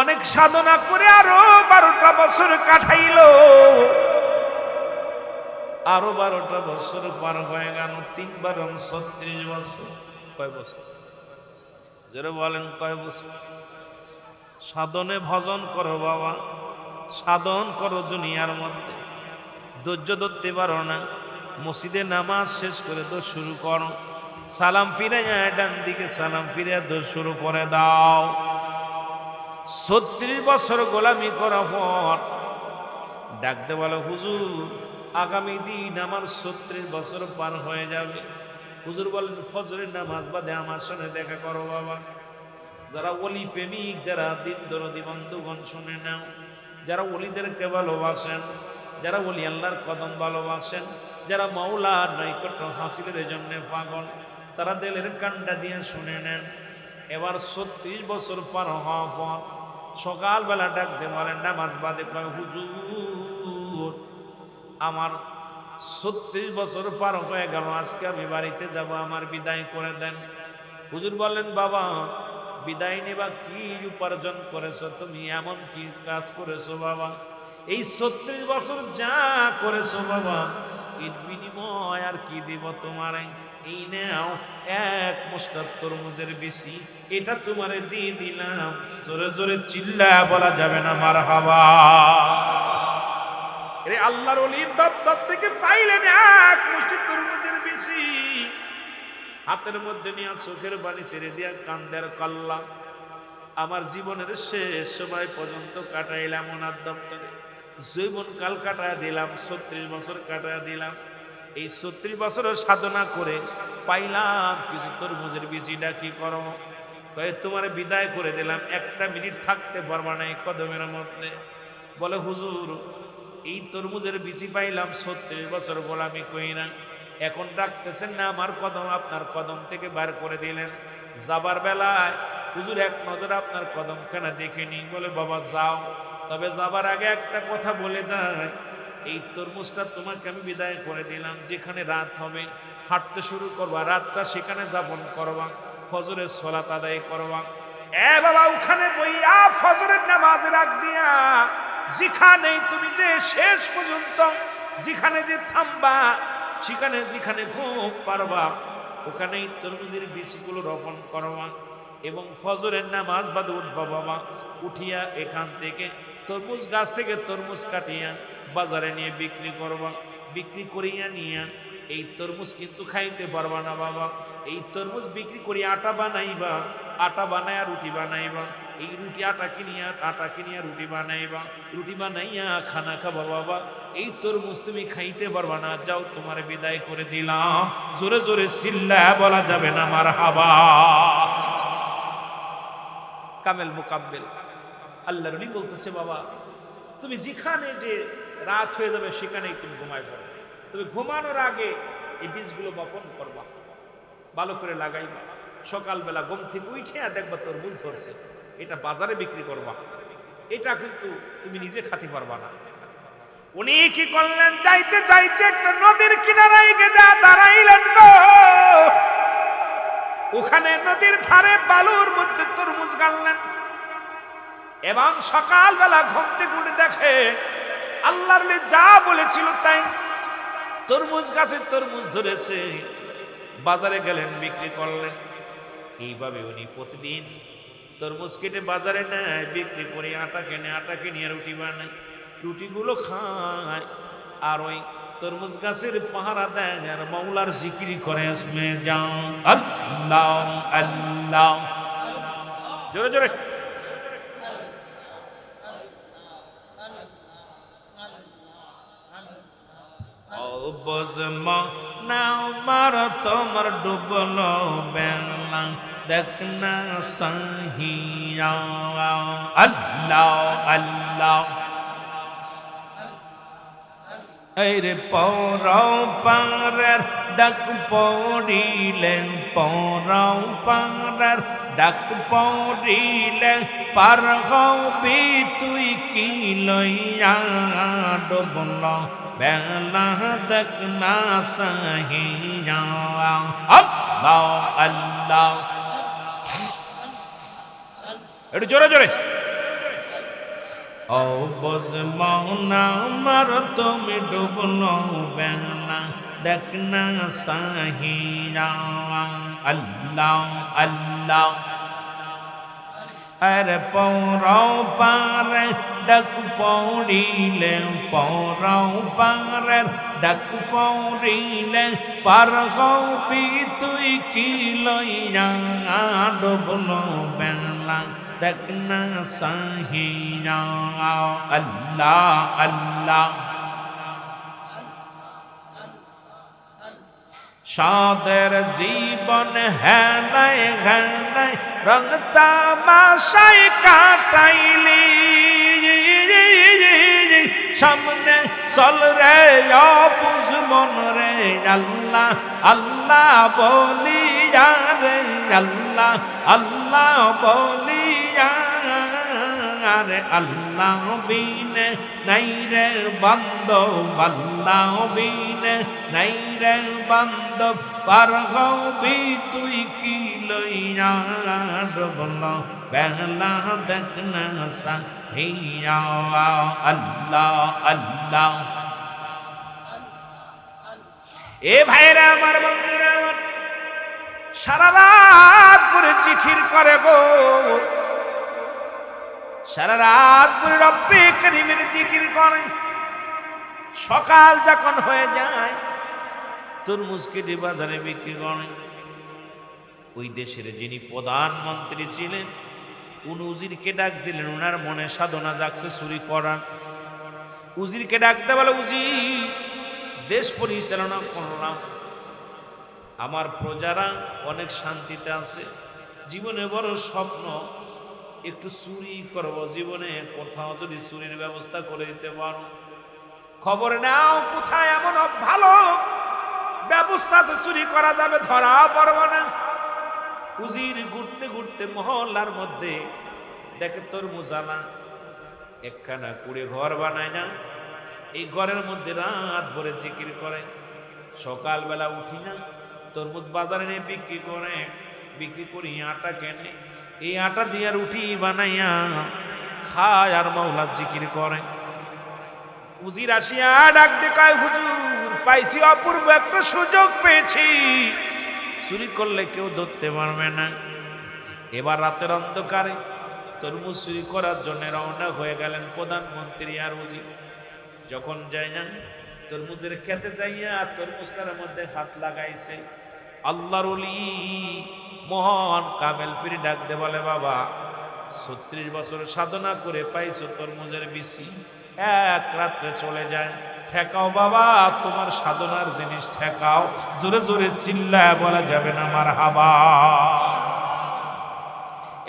অনেক সাধনা করে আরো 12টা বছর কাটাইল আরো 12টা বছর পার হয়ে গেল 3 বার 36 বছর কয় বছর যারা বলেন কয় বছর সাধনে ভজন করো বাবা সাধন করো দুনিয়ার মধ্যে ধৈর্য ধরতে পারো না মসজিদে নামাজ শেষ করে দোষ শুরু করো সালাম ফিরে যায় ডান দিকে সালাম ফিরে দোষ শুরু করে দাও 36 বছর গোলামি করার পর ডাকতে বলো হুজুর আগামী দিন আমার 36 বছর পার হয়ে যাবে হুজুর বলেন ফজরের নামাজ বাদে আমার সঙ্গে দেখা করো বাবা যারা ওলি প্রেমিক যারা দিন দরদি বন্ধুগণ শুনে নাও যারা ওলিদেরকে ভালোবাসেন যারা ওলি আল্লাহর কদম ভালোবাসেন যারা মাওলার নৈকট্য হাসিলের জন্য পাগল তারা দিলের কান্ডা দিয়ে শুনে নেন এবার 36 বছর পার হওয়ার পর সকালবেলা ডাকতে বলেন নামাজ বাদে কয় হুজুর আমার 36 বছর পার হয়ে গেল আজকে আমি বাড়িতে যাব আমার বিদায় করে দেন হুজুর বলেন বাবা বিদায় নেবা কি উপার্জন করেছো তুমি এমন কি কাজ করেছো বাবা এই 36 বছর যা করেছো বাবা এর বিনিময় আর কি দিব তোমারে এই নাও 1 মুষ্টা তরমুজের বেশি এটা তোমারে দিয়ে দিলাম জোরে জোরে চিল্লা বলা যাবে না মারহাবা এরে আল্লাহর ওলির দপ্তর থেকে পাইলেন 1 মুষ্টি তরমুজের বেশি হাতের মধ্যে নিয়ে চোখের পানি ছেড়ে দিয়া কান্দের কল্লা আমার জীবনের শেষ সময় পর্যন্ত কাটাইলাম ওনার দপ্তরে জীবনকাল কাটায় দিলাম 36 বছর কাটায় দিলাম এই 36 বছরের সাধনা করে পাইলাম কিছু তরমুজের বীজটা কি করো কয়ে তোমার বিদায় করে দিলাম 1 মিনিট থাকতে পারবা না এই কদমের মধ্যে বলে হুজুর এই তরমুজের বীজি পাইলাম 36 বছর গোলামি কই না এখন ডাকতেছেন না আমার কদম আপনার কদম থেকে বার করে দিলেন যাবার বেলায় হুজুর এক নজর আপনার কদম খানা দেখেনি বলে বাবা যাও তবে যাবার আগে একটা কথা বলে দেয় এই তরমুজটা তোমাকে আমি বিদায় করে দিলাম যেখানে রাত হবে হাঁটতে শুরু করবা রাতটা সেখানে যাপন করবা ফজরের সালাত আদায় করবা এ বাবা ওখানে বইয়া ফজরের নামাজ রাখ দিয়া যেখানে তুমি যে শেষ পর্যন্ত যেখানে যে থামবা সেখানে যেখানে খুব পারবা ওখানেই তরমুজের বীজগুলো রোপণ করবা এবং ফজরের নামাজ বাদে উঠবা বাবা উঠিয়া এখান থেকে তরমুজ গাছ থেকে তরমুজ কাটিয়া বাজারে নিয়ে বিক্রি করবা বিক্রি করিয়া নিয়ে এই তরমুজ কিন্তু খাইতে পারবা না বাবা এই তরমুজ বিক্রি করি আটা বানাইবা আটা বানাইয়া রুটি বানাইবা এই রুটি আটা কিনিয়া রুটি বানাইবা রুটি বানাইয়া খানা খাবা বাবা এই তরমুজ তুমি খাইতে পারবা না যাও তোমার বিদায় করে দিলাম জোরে জোরে চিল্লা বলা যাবে না মারহাবা কামেল মুকাব্বিল আল্লাহর ওলি বলতেছে বাবা তুমি যেখানে যে রাত হয়ে যাবে সেখানেই তুমি ঘুমায় পড়ো তুমি ঘুমানোর আগে এই বীজগুলো বপন করবা ভালো করে লাগাইবা সকালবেলা ঘুম থেকে উঠে আর দেখবা তরমুজ ধরছে এটা বাজারে বিক্রি করবা এটা কিন্তু তুমি নিজে খাতে পারবা না উনি কি করলেন যাইতে যাইতে একটা নদীর কিনারায় গিয়ে দাঁড়াইলেন গো ওখানে নদীর ধারে বালুর মধ্যে তরমুজ গাড়লেন এবং সকালবেলা ঘুম থেকে উঠে দেখে আল্লাহর নবী যা বলেছিল তাই তরমুজ গাছে তরমুজ ধরেছে। বাজারে গেলেন, বিক্রি করলেন। এইভাবে উনি প্রতিদিন তরমুজ কেটে বাজারে নেয়, বিক্রি করে আটা কেনে, আটা কিনে রুটি বানায়, রুটিগুলো খায় আর ওই তরমুজ গাছের পাহারা দেয় আর মাওলার জিকির করে। আসমে যাও আল্লাহ আল্লাহ, জোরে জোরে। আমার তোমার ডুবলো বেলা দেখনা সাহিয়া আল্লাহ আল্লাহ। রে পরাও পারের ডাক পড়িলেন, পরাও পারের ডাক পড়িলেন, পার হবি তুই কি লইয়া ডুবল বেলা দেখনা সাহিয়া আল্লাহ আল্লাহ। একটু জোরে জোরে। ও বজ মৌনা আমার তুমি ডুবলো বেলা দেখনা সাহিয়া আল্লাহ আল্লাহ। আরে পরাও পারে ডাক পড়িলে, পরাও পারে ডাক পড়িলে, পার হবি তুই কি লইয়া ডুবলো বেলা দেখনা সাহিয়া আল্লাহ আল্লাহ। সাদের জীবন হেনায় হেনায় রং তামাশায় কাটাইলি, সামনে চল রে অবুঝ মন রে আল্লাহ আল্লাহ বলিয়া রে আল্লাহ আল্লাহ বলিয়া রে। আল্লাহ বিনে নাই রে বান্ধব, আল্লাহ বিনে নাই রে বান্ধব, পার হবি তুই কি লইয়া ডুবল বেলা দেখনা সাহিয়া আল্লাহ আল্লাহ। এ ভাইরা আমার, বন্ধুরা আমার, সারা রাত করে জিকির করে গো, সারা রাত করে রব্বে করিমের জিকির করে। সকাল যখন হয়ে যায় তরমুজ কেটে বাজারে বিক্রি করে। ওই দেশের যিনি প্রধানমন্ত্রী ছিলেন উনি উজিরকে ডাক দিলেন, ওনার মনে সাধনা জাগছে চুরি করার। উজিরকে ডাকতে বলে, উজির দেশ পরিচালনা করলাম, আমার প্রজারা অনেক শান্তিতে আছে, জীবনে বড় স্বপ্ন একটু চুরি করব, জীবনে কোথাও যদি চুরির ব্যবস্থা করে দিতে পারো। খবর নাও কোথায় এমন ভালো ব্যবস্থা আছে চুরি করা যাবে, ধরা পড়ব না। উজির ঘুরতে ঘুরতে মহল্লার মধ্যে দেখে তরমুজ আনা একখানা কুড়ে ঘর বানায় না, এই ঘরের মধ্যে রাত ভরে জিকির করে। সকালবেলা উঠি না তরমুজ বাজারে নিয়ে বিক্রি করে, বিক্রি করি আটা কেনে, এই আটা দিয়ে রুটি বানাইয়া খায় আর মাওলা জিকির করে। উজির আসিয়া ডাক দেখায়, হুজুর পাইছি অপূর্ব একটা সুযোগ পেয়েছি, চুরি করলে কেউ ধরতে পারবে না। এবার রাতের অন্ধকারে তরমুজ চুরি করার জন্য রওনা হয়ে গেলেন প্রধানমন্ত্রী আর উজির। যখন যায় না তরমুজের খেতে যাইয়া তরমুজটার মধ্যে হাত লাগাইছে, আল্লাহর ওলি মহান কামেল পীর ডাক দে বলে, বাবা 36 বছর সাধনা করে পাইছো তরমুজের বিচি, এক রাত্রে চলে যায়, ঠেকাও বাবা তোমার সাধনার জিনিস ঠেকাও। জোরে জোরে চিল্লায় বলা যাবে না মারহাবা।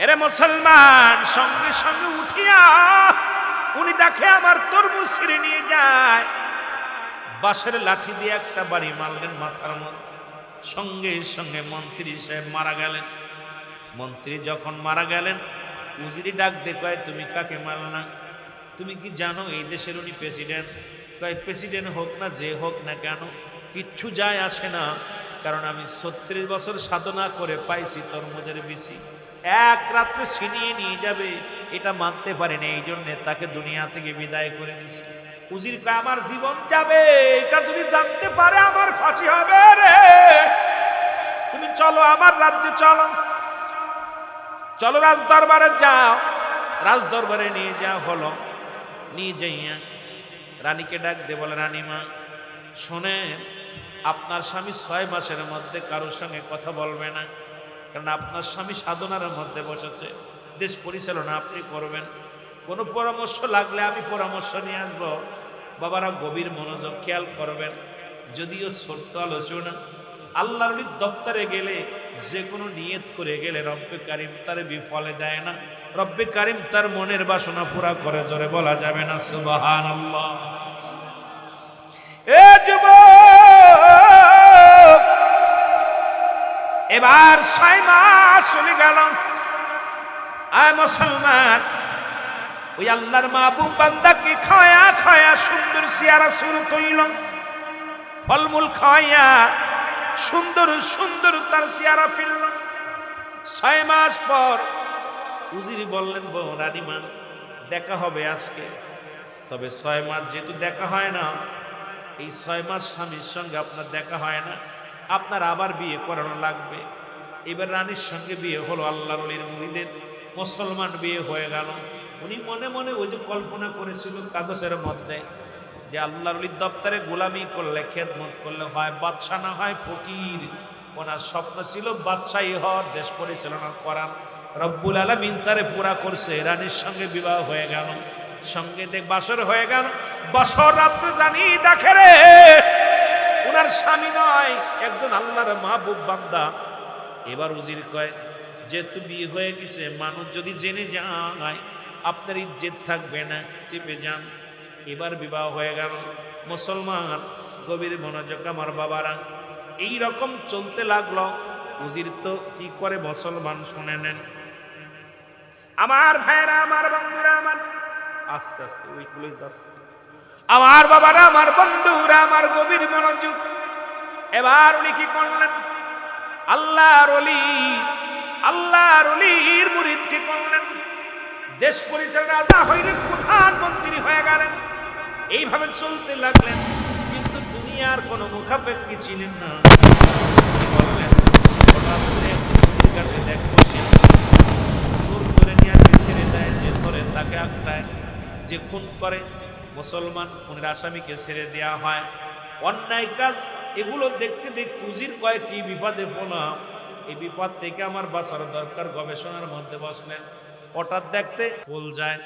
এরে মুসলমান, সঙ্গে সঙ্গে উঠিয়া উনি দেখে আমার তরমুজ ছিঁড়ে নিয়ে যায়, বাঁশের লাঠি দিয়ে একটা বাড়ি মারলেন মাথার মধ্যে। সঙ্গে সঙ্গে মন্ত্রী সাহেব মারা গেলেন। মন্ত্রী যখন মারা গেলেন উজিরি ডাক দে কয়, তুমি কাকে মারল না? তুমি কি জানো এই দেশের উনি প্রেসিডেন্ট? কয় প্রেসিডেন্ট হোক না যে হোক না কেন কিচ্ছু যায় আসে না, কারণ আমি 36 বছর সাধনা করে পাইছি তরমুজের বিচি, এক রাত্রে ছিনিয়ে নিয়ে যাবে এটা মানতে পারেনি, এই জন্যে তাকে দুনিয়া থেকে বিদায় করে দিছি। উজির কয় আমার জীবন যাবে এটা যদি জানতে পারে আমার ফাঁসি হবে রে, তুমি চলো আমার রাজ্যে, চলো চলো রাজ দরবারে যাও। রাজ দরবারে নিয়ে যাওয়া হলো, নিয়ে যাইয়া রানীকে ডাক দে, বলে রানীমা শোনেন, আপনার স্বামী 6 মাসের মধ্যে কারোর সঙ্গে কথা বলবে না, কারণ আপনার স্বামী সাধনার মধ্যে বসেছে, দেশ পরিচালনা আপনি করবেন, কোনো পরামর্শ লাগলে আমি পরামর্শ নিয়ে আসবো। বাবারা গভীর মনোযোগ খেয়াল করবেন, যদিও ছোট্ট আলোচনা, আল্লাহর দপ্তরে গেলে যে কোনো নিয়ত করে গেলে রব্বে কারিম তার বিফলে দেয় না, রব্বে কারিম তার মনের বাসনা পুরা করে, জোরে বলা যাবে না সুবহানাল্লাহ। এ যুবক, এবার 6 মাস চলে গেল। আয় মুসলমান, ওই আল্লাহর মাহবুব বান্দাকে খায়া খায়া সুন্দর চেহারা শুরু কইল, ফলমূল খায়া সুন্দর সুন্দর তার চেহারা ফিরল। 6 মাস পর উজির বললেন, বউ রানীমা দেখা হবে আজকে, তবে 6 মাস যেহেতু দেখা হয় না, এই 6 মাস স্বামীর সঙ্গে আপনার দেখা হয় না, আপনার আবার বিয়ে করানো লাগবে। এবার রানীর সঙ্গে বিয়ে হলো, আল্লাহর ওলির মুরিদের মুসলমান বিয়ে হয়ে গেল। উনি মনে মনে ওই যে কল্পনা করেছিল কাগজের মধ্যে যে আল্লাহর ওলির দপ্তরে গোলামি করলে, খেদমত করলে হয় বাদশা না হয় ফকির। ওনার স্বপ্ন ছিল বাদশাহী হওয়ার, দেশ পরিচালনা করার। রব্বুল আলামিন তারে পুরা করছে, রানীর সঙ্গে বিবাহ হয়ে গেল, সঙ্গে বাসর হয়ে গেল। বাসর রাত্রে জানি দেখে রে ওনার স্বামী নয়, একজন আল্লাহর মাহবুব বান্দা। এবার উজির কয়, যেহেতু বিয়ে হয়ে গেছে, মানুষ যদি জেনে যায় আপনার ইজ্জত থাকবে না, চেপে যান। এবার বিবাহ হয়ে গেল। মুসলমান গভীর মনোযোগ আমার বাবারা, এই রকম চলতে লাগলো। উজির তো কি করে মুসলমান শুনে নেন। আমার ভাইরা, আমার বন্ধুরা, আমার আস্তে আস্তে ওই পুলিশ যাচ্ছে, আমার বাবারা, আমার বন্ধুরা, আমার গভীর মনোযোগ। এবার উনি কি করলেন, আল্লাহর ওলি, আল্লাহর ওলির মুরিদ কি করলেন, দেশ পরিচালনা রাজা হইলেন, প্রধানমন্ত্রী হয়ে গেলেন। এইভাবে চলতে লাগলেন, কিন্তু দুনিয়ার কোনো মুখাপেক্ষী ছিলেন না। বললেন হঠাৎ করে দেখবো সে জোর করে নিয়ে ছেড়ে দেয়, যে ধরে তাকে আটকায়, যে খুন করে মুসলমান খুনের আসামিকে ছেড়ে দেওয়া হয়। অন্যায় কাজ এগুলো দেখতে দেখতে উজির কয়েকটি বিপদে পড়লাম, এই বিপদ থেকে আমার বাঁচার দরকার। গবেষণার মধ্যে বসলেন, হঠাৎ দেখতে ফুল যায়।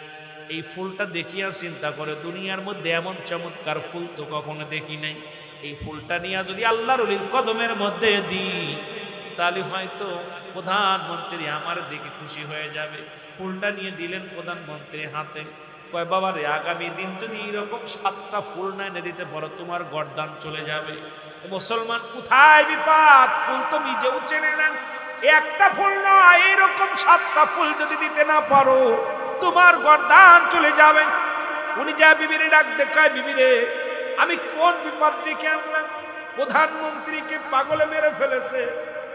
এই ফুলটা দেখিয়া চিন্তা করে, দুনিয়ার মধ্যে এমন চমৎকার ফুল তো কখনো দেখি নাই। এই ফুলটা নিয়ে যদি আল্লাহর ওলির কদমের মধ্যে দিই, তাহলে হয়তো প্রধানমন্ত্রী আমার দিকে খুশি হয়ে যাবে। ফুলটা নিয়ে দিলেন প্রধানমন্ত্রীর হাতে। কয় বাবা রে, আগামী দিন যদি এইরকম 7টা ফুল না এনে দিতে পারো, তোমার গর্দান চলে যাবে। মুসলমান কোথায় বিপদ, ফুল তো নিজেও চেনে নেন, একটা ফুল নয়, এইরকম 7টা ফুল যদি দিতে না পারো, তোমার গর্দান চলে যাবে। উনি যা বিবিরে ডাক দেখায়, বিবিরে আমি কোন বিপদ থেকে আনলাম, প্রধানমন্ত্রীকে পাগলে মেরে ফেলেছে,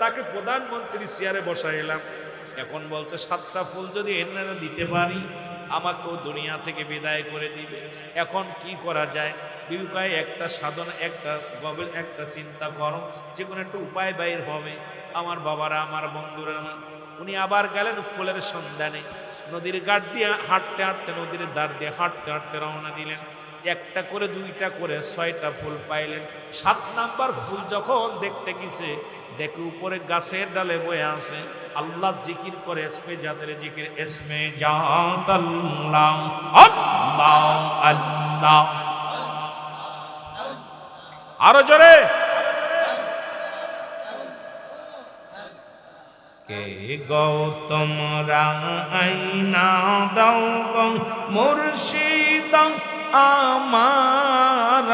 তাকে প্রধানমন্ত্রী চেয়ারে বসাইলাম, এখন বলছে 7টা ফুল যদি এনে দিতে পারি আমাকেও দুনিয়া থেকে বিদায় করে দিবে। এখন কি করা যায়? বিবি কয়, একটা সাধনা, একটা গভীর একটা চিন্তা করো, যে কোনো একটা উপায় বাইর হবে। আমার বাবারা, আমার বন্ধুরা, উনি আবার গেলেন ফুলের সন্ধানে। নদীর ঘাট দিয়ে হাঁটতে হাঁটতে, নদীর ধার দিয়ে হাঁটতে হাঁটতে রওনা দিলেন। একটা করে, 2টা করে, 6টা ফুল পাইলেন। 7 নাম্বার ফুল যখন দেখতে গেছে, দেখে উপরে গাছের ডালে বয়ে আছে, আল্লাহ জিকির করে, এসমে জাতের জিকির, এসমে জাত আল্লাহ, আল্লাহ আল্লাহ। আরো জোরে, কে গৌতম রাইনা দাও গো মুর্শিদ আমার,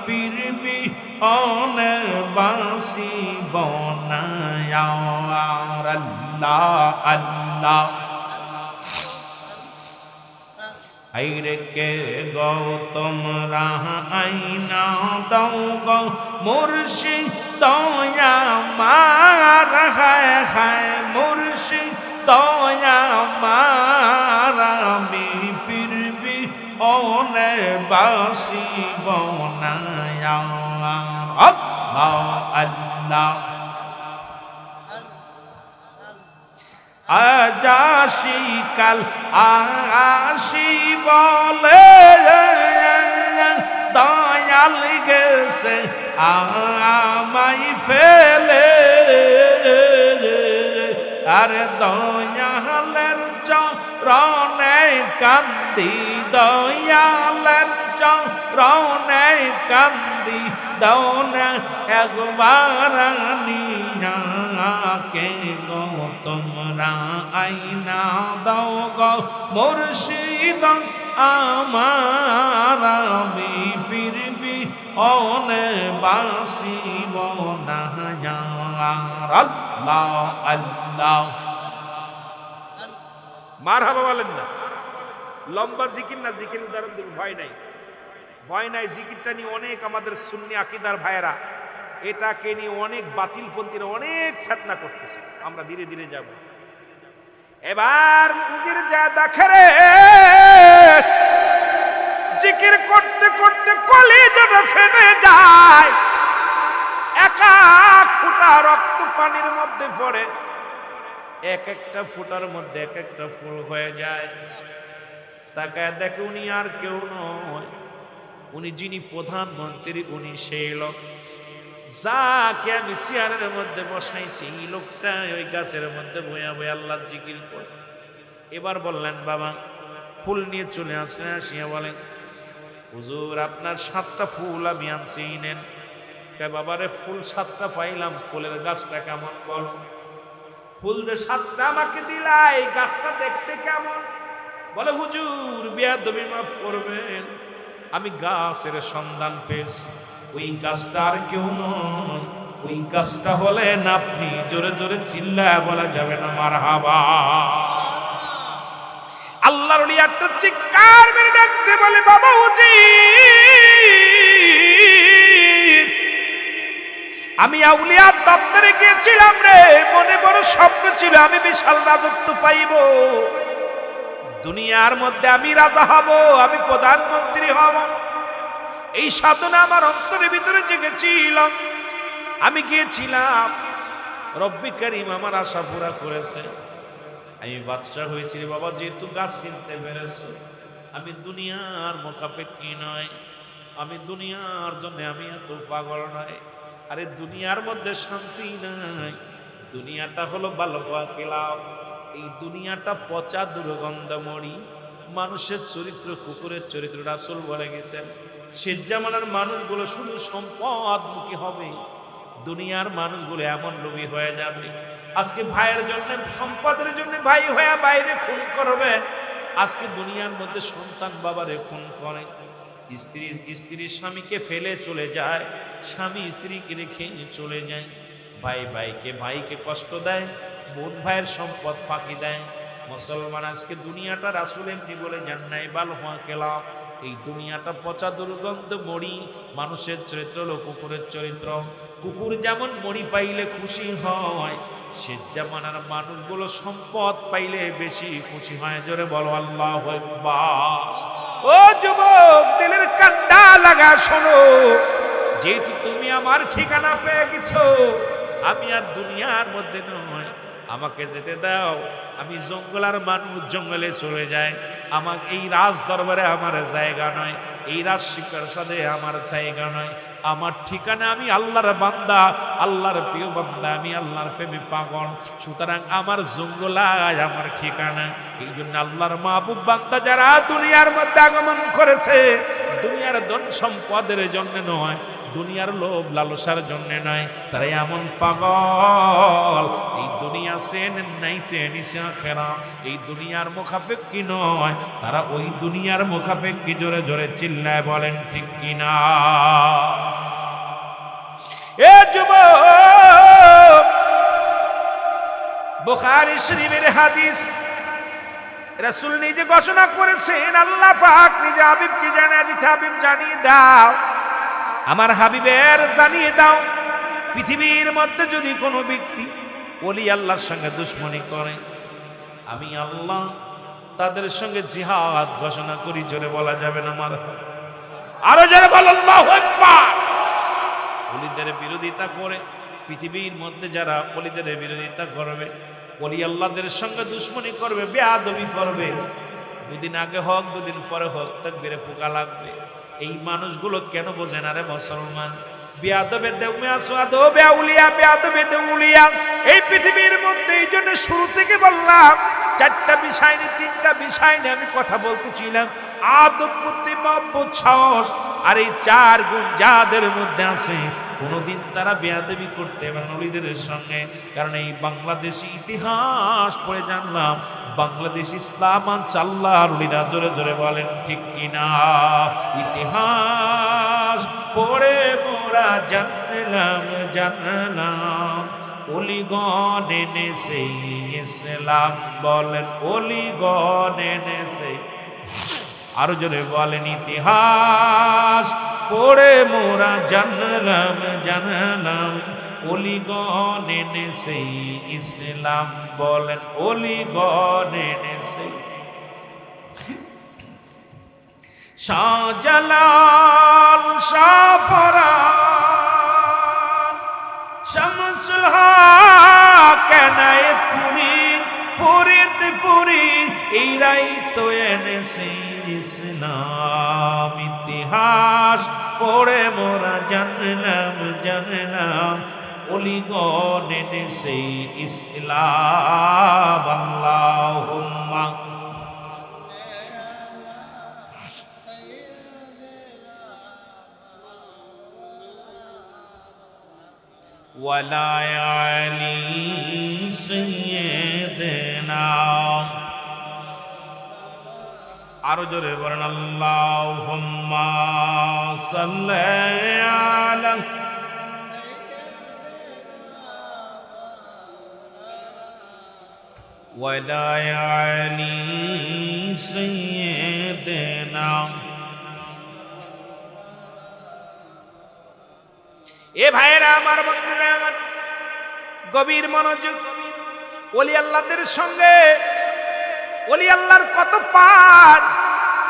পীরবি অনবাসী বনায়। আল্লাহ আল্লাহ আইরে কে গো তোমরা আইনা দাও গো মুর্শিদ দয়া মার হায় হায় মুর্শিদ দয়া মার আমি ফিরবি ওনে বাসি বনায়া আল্লাহ আল্লাহ আজাসি কাল আসি বলে দয়াল গেছে আমাই ফেলে আরে দয়ালের চরণে কান্দি দয়ালের চরণে কান্দি দাও না একবার নিয়াকে গো তোমরা আইনা দাও গো মুর্শিদ আমার আমি ফিরবি ওনে বাসিব না আল্লাহ আল্লাহ মারহাবা বলেন না। লম্বা জিকির না, জিকির উদাহরণ দেব, ভয় নাই ভয় নাই। জিকিরটা নিয়ে অনেক আমাদের সুন্নি আকীদার ভাইয়েরা এটাকে নিয়ে অনেক বাতিলপন্থীরা অনেক ফিতনা করতেছে, আমরা ধীরে ধীরে যাব। এবার উজির যা দেখে রে জিকির করতে করতে কলিজাটা ফেটে যায়, এক এক ফোঁটা রক্ত পানির মধ্যে পড়ে, এক একটা ফোঁটার মধ্যে এক একটা ফুল হয়ে যায়। তাকায় দেখে উনি আর কেউ নয়, উনি যিনি প্রধানমন্ত্রী উনি সেই লোক যাকে আমি চেয়ারের মধ্যে বসাইছি। এই লোকটা ওই গাছের মধ্যে বইয়া বইয়া আল্লাহর জিকির করে। এবার বললেন বাবা ফুল নিয়ে চলে আসলেন, আসিয়া বলেন হুজুর আপনার 7টা ফুল আমি আনছি, নেন। বাবারে ফুল 7টা পাইলাম, ফুলের গাছটা কেমন বল? ফুল যে 7টা আমাকে দিলা, এই গাছটা দেখতে কেমন? বলে হুজুর বেয়াদবি মাফ করবেন, আমি গাছের সন্ধান পেয়েছি, ওই গাছটা আর কেউ নয়, ওই গাছটা হলেন আপনি। জোরে জোরে চিল্লায় বলা যাবে না মারহাবা। আল্লাহর ওলি একটা চিৎকার মেরে ডাকতে বলে বাবা হুজুর আমি আউলিয়ার দপ্তরে গিয়েছিলাম রে, মনে বড় স্বপ্ন ছিল আমি বিশাল রাজত্ব পাইব, দুনিয়ার মধ্যে আমি রাজা হব, আমি প্রধানমন্ত্রী হব। এই সাধনা আমার অন্তরের ভিতরে জেগেছিল। আমি গিয়েছিলাম, রব্বি কারীম আমার আশা পুরা করেছে, আমি বাদশা হয়েছি রে বাবা। যেহেতু গাছ চিনতে পেরেছো, আমি দুনিয়ার মুখাপেক্ষী নয়, আমি দুনিয়ার জন্য আমি এত পাগল নয়। আরে দুনিয়ার মধ্যে শান্তি নাই, দুনিয়াটা হলো বালকা খেলাফ, এই দুনিয়াটা পচা দুর্গন্ধময়ী, মানুষের চরিত্র কুকুরের চরিত্র। রাসূল বলে গেছেন শেষ জামানার মানুষগুলো শুধু সম্পদমুখী হবে, দুনিয়ার মানুষগুলো এমন লোভী হয়ে যাবে। আজকে ভাইয়ের জন্য সম্পদের জন্য ভাই হয়ে বাইরে খুন করবে, আজকে দুনিয়ার মধ্যে সন্তান বাবারে খুন করে, স্ত্রী স্বামীকে ফেলে চলে যায়, স্বামী স্ত্রীকে রেখে চলে যায়, ভাই ভাইকে কষ্ট দেয়, বোন ভাইয়ের সম্পদ ফাঁকি দেয়। মুসলমান আজকে দুনিয়াটা রাসূল এমনি বলে যান নাই বালহা খেলাফ, এই দুনিয়াটা পচা দুর্গন্ধ মরি, মানুষের চরিত্র হলো কুকুরের চরিত্র। কুকুর যেমন মরি পাইলে খুশি হয়, শেষ জামানার মানুষগুলো সম্পদ পাইলে বেশি খুশি হয়। জোরে বলো আল্লাহু আকবার। ও যুবক দিলের কান্ডা লাগা শোনো, যেহেতু তুমি আমার ঠিকানা পেয়ে গেছো, আমি আর দুনিয়ার মধ্যে নয়, আমাকে যেতে দাও। আমি জঙ্গলার মানুষ, জঙ্গলে চলে যায়, আমার এই রাজ দরবারে আমার জায়গা নয়, এই রাজ শিকার সাথে আমার জায়গা নয়, আমার ঠিকানা আমি আল্লাহর বান্দা, আল্লাহর প্রিয় বান্দা, আমি আল্লাহর প্রেমে পাগল, সুতরাং আমার জঙ্গলায় আমার ঠিকানা। এই জন্য আল্লাহর মাহবুব বান্দা যারা দুনিয়ার মধ্যে আগমন করেছে, দুনিয়ার ধন সম্পদের জন্য নয়, দুনিয়ার লোভ লালসার জন্য নয়, তারা এমন পাগল, এই দুনিয়া চেন নাই চেনিসা খেরা, এই দুনিয়ার মুখাপেক্ষী নয়, তারা ওই দুনিয়ার মুখাপেক্ষী। জোরে জোরে চিল্লায় বলেন ঠিক কিনা? এ যুবক, বুখারী শরীফের হাদিস, রাসূল নিজে ঘোষণা করেছেন, আল্লাহ পাক নিজে হাবিবকে জানিয়ে দিয়েছে, হাবিব জানিয়ে দাও, আমার হাবিবের জানিয়ে দাও, পৃথিবীর মধ্যে যদি কোনো ব্যক্তি ওলি আল্লাহর সঙ্গে দুশমনি করে, আমি আল্লাহ তাদের সঙ্গে জিহাদ ঘোষণা করি। জোরে বলা যাবে না আমার? আরো জোরে বল আল্লাহু আকবার। ওলিদের বিরোধিতা করে, পৃথিবীর মধ্যে যারা ওলিদের বিরোধিতা করবে, ওলি আল্লাহদের সঙ্গে দুশমনি করবে, বেয়াদবি করবে, দুদিন আগে হোক দুদিন পরে হোক তাকবীরে পোকা লাগবে। এই মানুষগুলো কেন বোঝে না রে মুসলমান? বেয়াদবে দেউমিয়া সুয়াদো বেউলিয়া, বেয়াদবে দেউলিয়া এই পৃথিবীর মধ্যে। এই জন্য শুরু থেকে বললাম, চারটা বিষয় নিয়ে, তিনটা বিষয় নিয়ে আমি কথা বলতেছিলাম। আদব, বুদ্ধি, মহব্বত, সাহস, আর এই চার গুণ যাদের মধ্যে আছে, কোনোদিন তারা বেয়াদবি করতে এবং নবীদের সঙ্গে। কারণ এই বাংলাদেশি ইতিহাস পড়ে জানলাম, বাংলাদেশ ইসলাম চাল্লার উলিরা। জোরে জোরে বলেন ঠিক কিনা? ইতিহাস পড়ে মোরা জানলাম, জানলাম ওলিগণ এনেছে ইসলাম। বলেন ওলিগণ এনেছে। আরো জোরে বলেন ইতিহাস পড়ে মোরা জানলাম, জানলাম ওলিগণ এনেছে ইসলাম। বলেন ওলিগণ এনেছে। শাহজালাল, শাহপরাণ, শামসুল হক, এনায়েতপুরী, ফরিদপুরী, এরাই তো এনেছে ইসলাম। ইতিহাস পড়ে মোরা জানলাম, জানলাম ওলিগণ এনেছে ইসলাম। আল্লাহুম্মা ওয়ালা আলি সাইয়্যিদিনা। আরো জোরে বলেন আল্লাহুম্মা সাল্লি আলা ওয়ালা আলি সাইয়্যিদিনা। এ ভাইরা আমার, বন্ধুরা আমার, গভীর মনোযোগ। ওলি আল্লাহদের সঙ্গে ওলি আল্লাহর কত পার।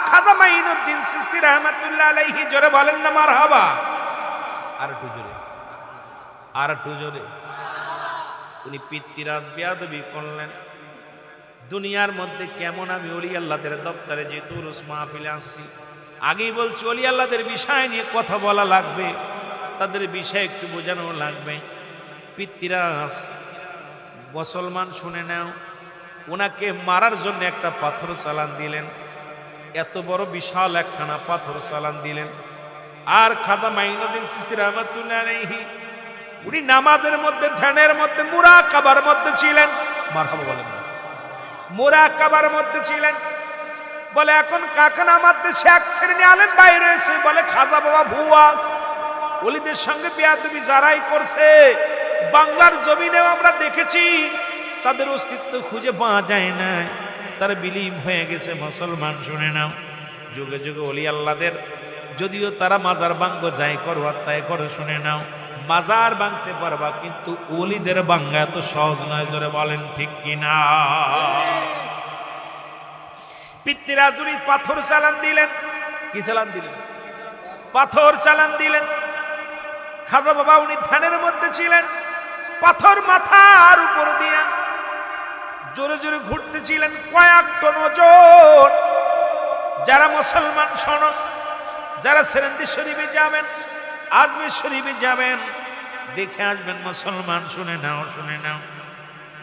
খাজা মাইনুদ্দিন চিশতি রাহমাতুল্লাহ আলাইহি, জোরে বলেন না মারহাবা। আর একটু জোরে, আর একটু জোরে। উনি পিতৃরাজ বেয়াদবি করলেন। দুনিয়ার মধ্যে কেমন আমি ওলি আল্লাহদের দপ্তরে যেহেতু রুস মাহফিলে আসছি, আগেই বলছি ওলি আল্লাহদের বিষয় নিয়ে কথা বলা লাগবে, তাদের বিষয় একটু বোঝানো লাগবে। পিতৃরাজ মুসলমান শুনে নাও, ওনাকে মারার জন্য একটা পাথর চালান দিলেন, এত বড় বিশাল একখানা পাথর চালান দিলেন। আর খাজা মাইনুদ্দিন চিশতি রাহমাতুল্লাহ আলাইহি উনি নামাজের মধ্যে, ধ্যানের মধ্যে, মুরাকাবার মধ্যে ছিলেন। মারহাবা বলেন না? মুরাকাবার মধ্যে ছিলেন। বলে এখন কাকা নামাজ দেশে এক শ্রেণী আলেম বাইরে এসে বলে, খাজা বাবা ভুয়া, ওলিদের সঙ্গে বেয়াদবি যারাই করছে বাংলার জমিনেও আমরা দেখেছি, তাদের অস্তিত্ব খুঁজে পাওয়া যায় না, তারা বিলীন হয়ে গেছে। মুসলমান শুনে নাও, যুগে যুগে ওলি আল্লাহদের, যদিও তারা মাজার ভাঙ্গ যাই করো আর তাই করো, শুনে নাও মাজার ভাঙতে পারবা, কিন্তু ওলিদের ভাঙ্গা এত সহজ নয়। জোরে বলেন ঠিক কিনা? পিতৃরাজ উনি পাথর চালান দিলেন। কি চালান দিলেন? পাথর চালান দিলেন। খাজা বাবা উনি ধ্যানের মধ্যে ছিলেন, পাথর মাথার উপর দিয়া জোরে জোরে ঘুরতেছিলেন। কয়েক টন ওজন। যারা মুসলমান শোনো, যারা সেরেন্দি শরীফে যাবেন, আজমির শরীফে যাবেন, দেখে আসবেন। মুসলমান শুনে নাও, শুনে নাও,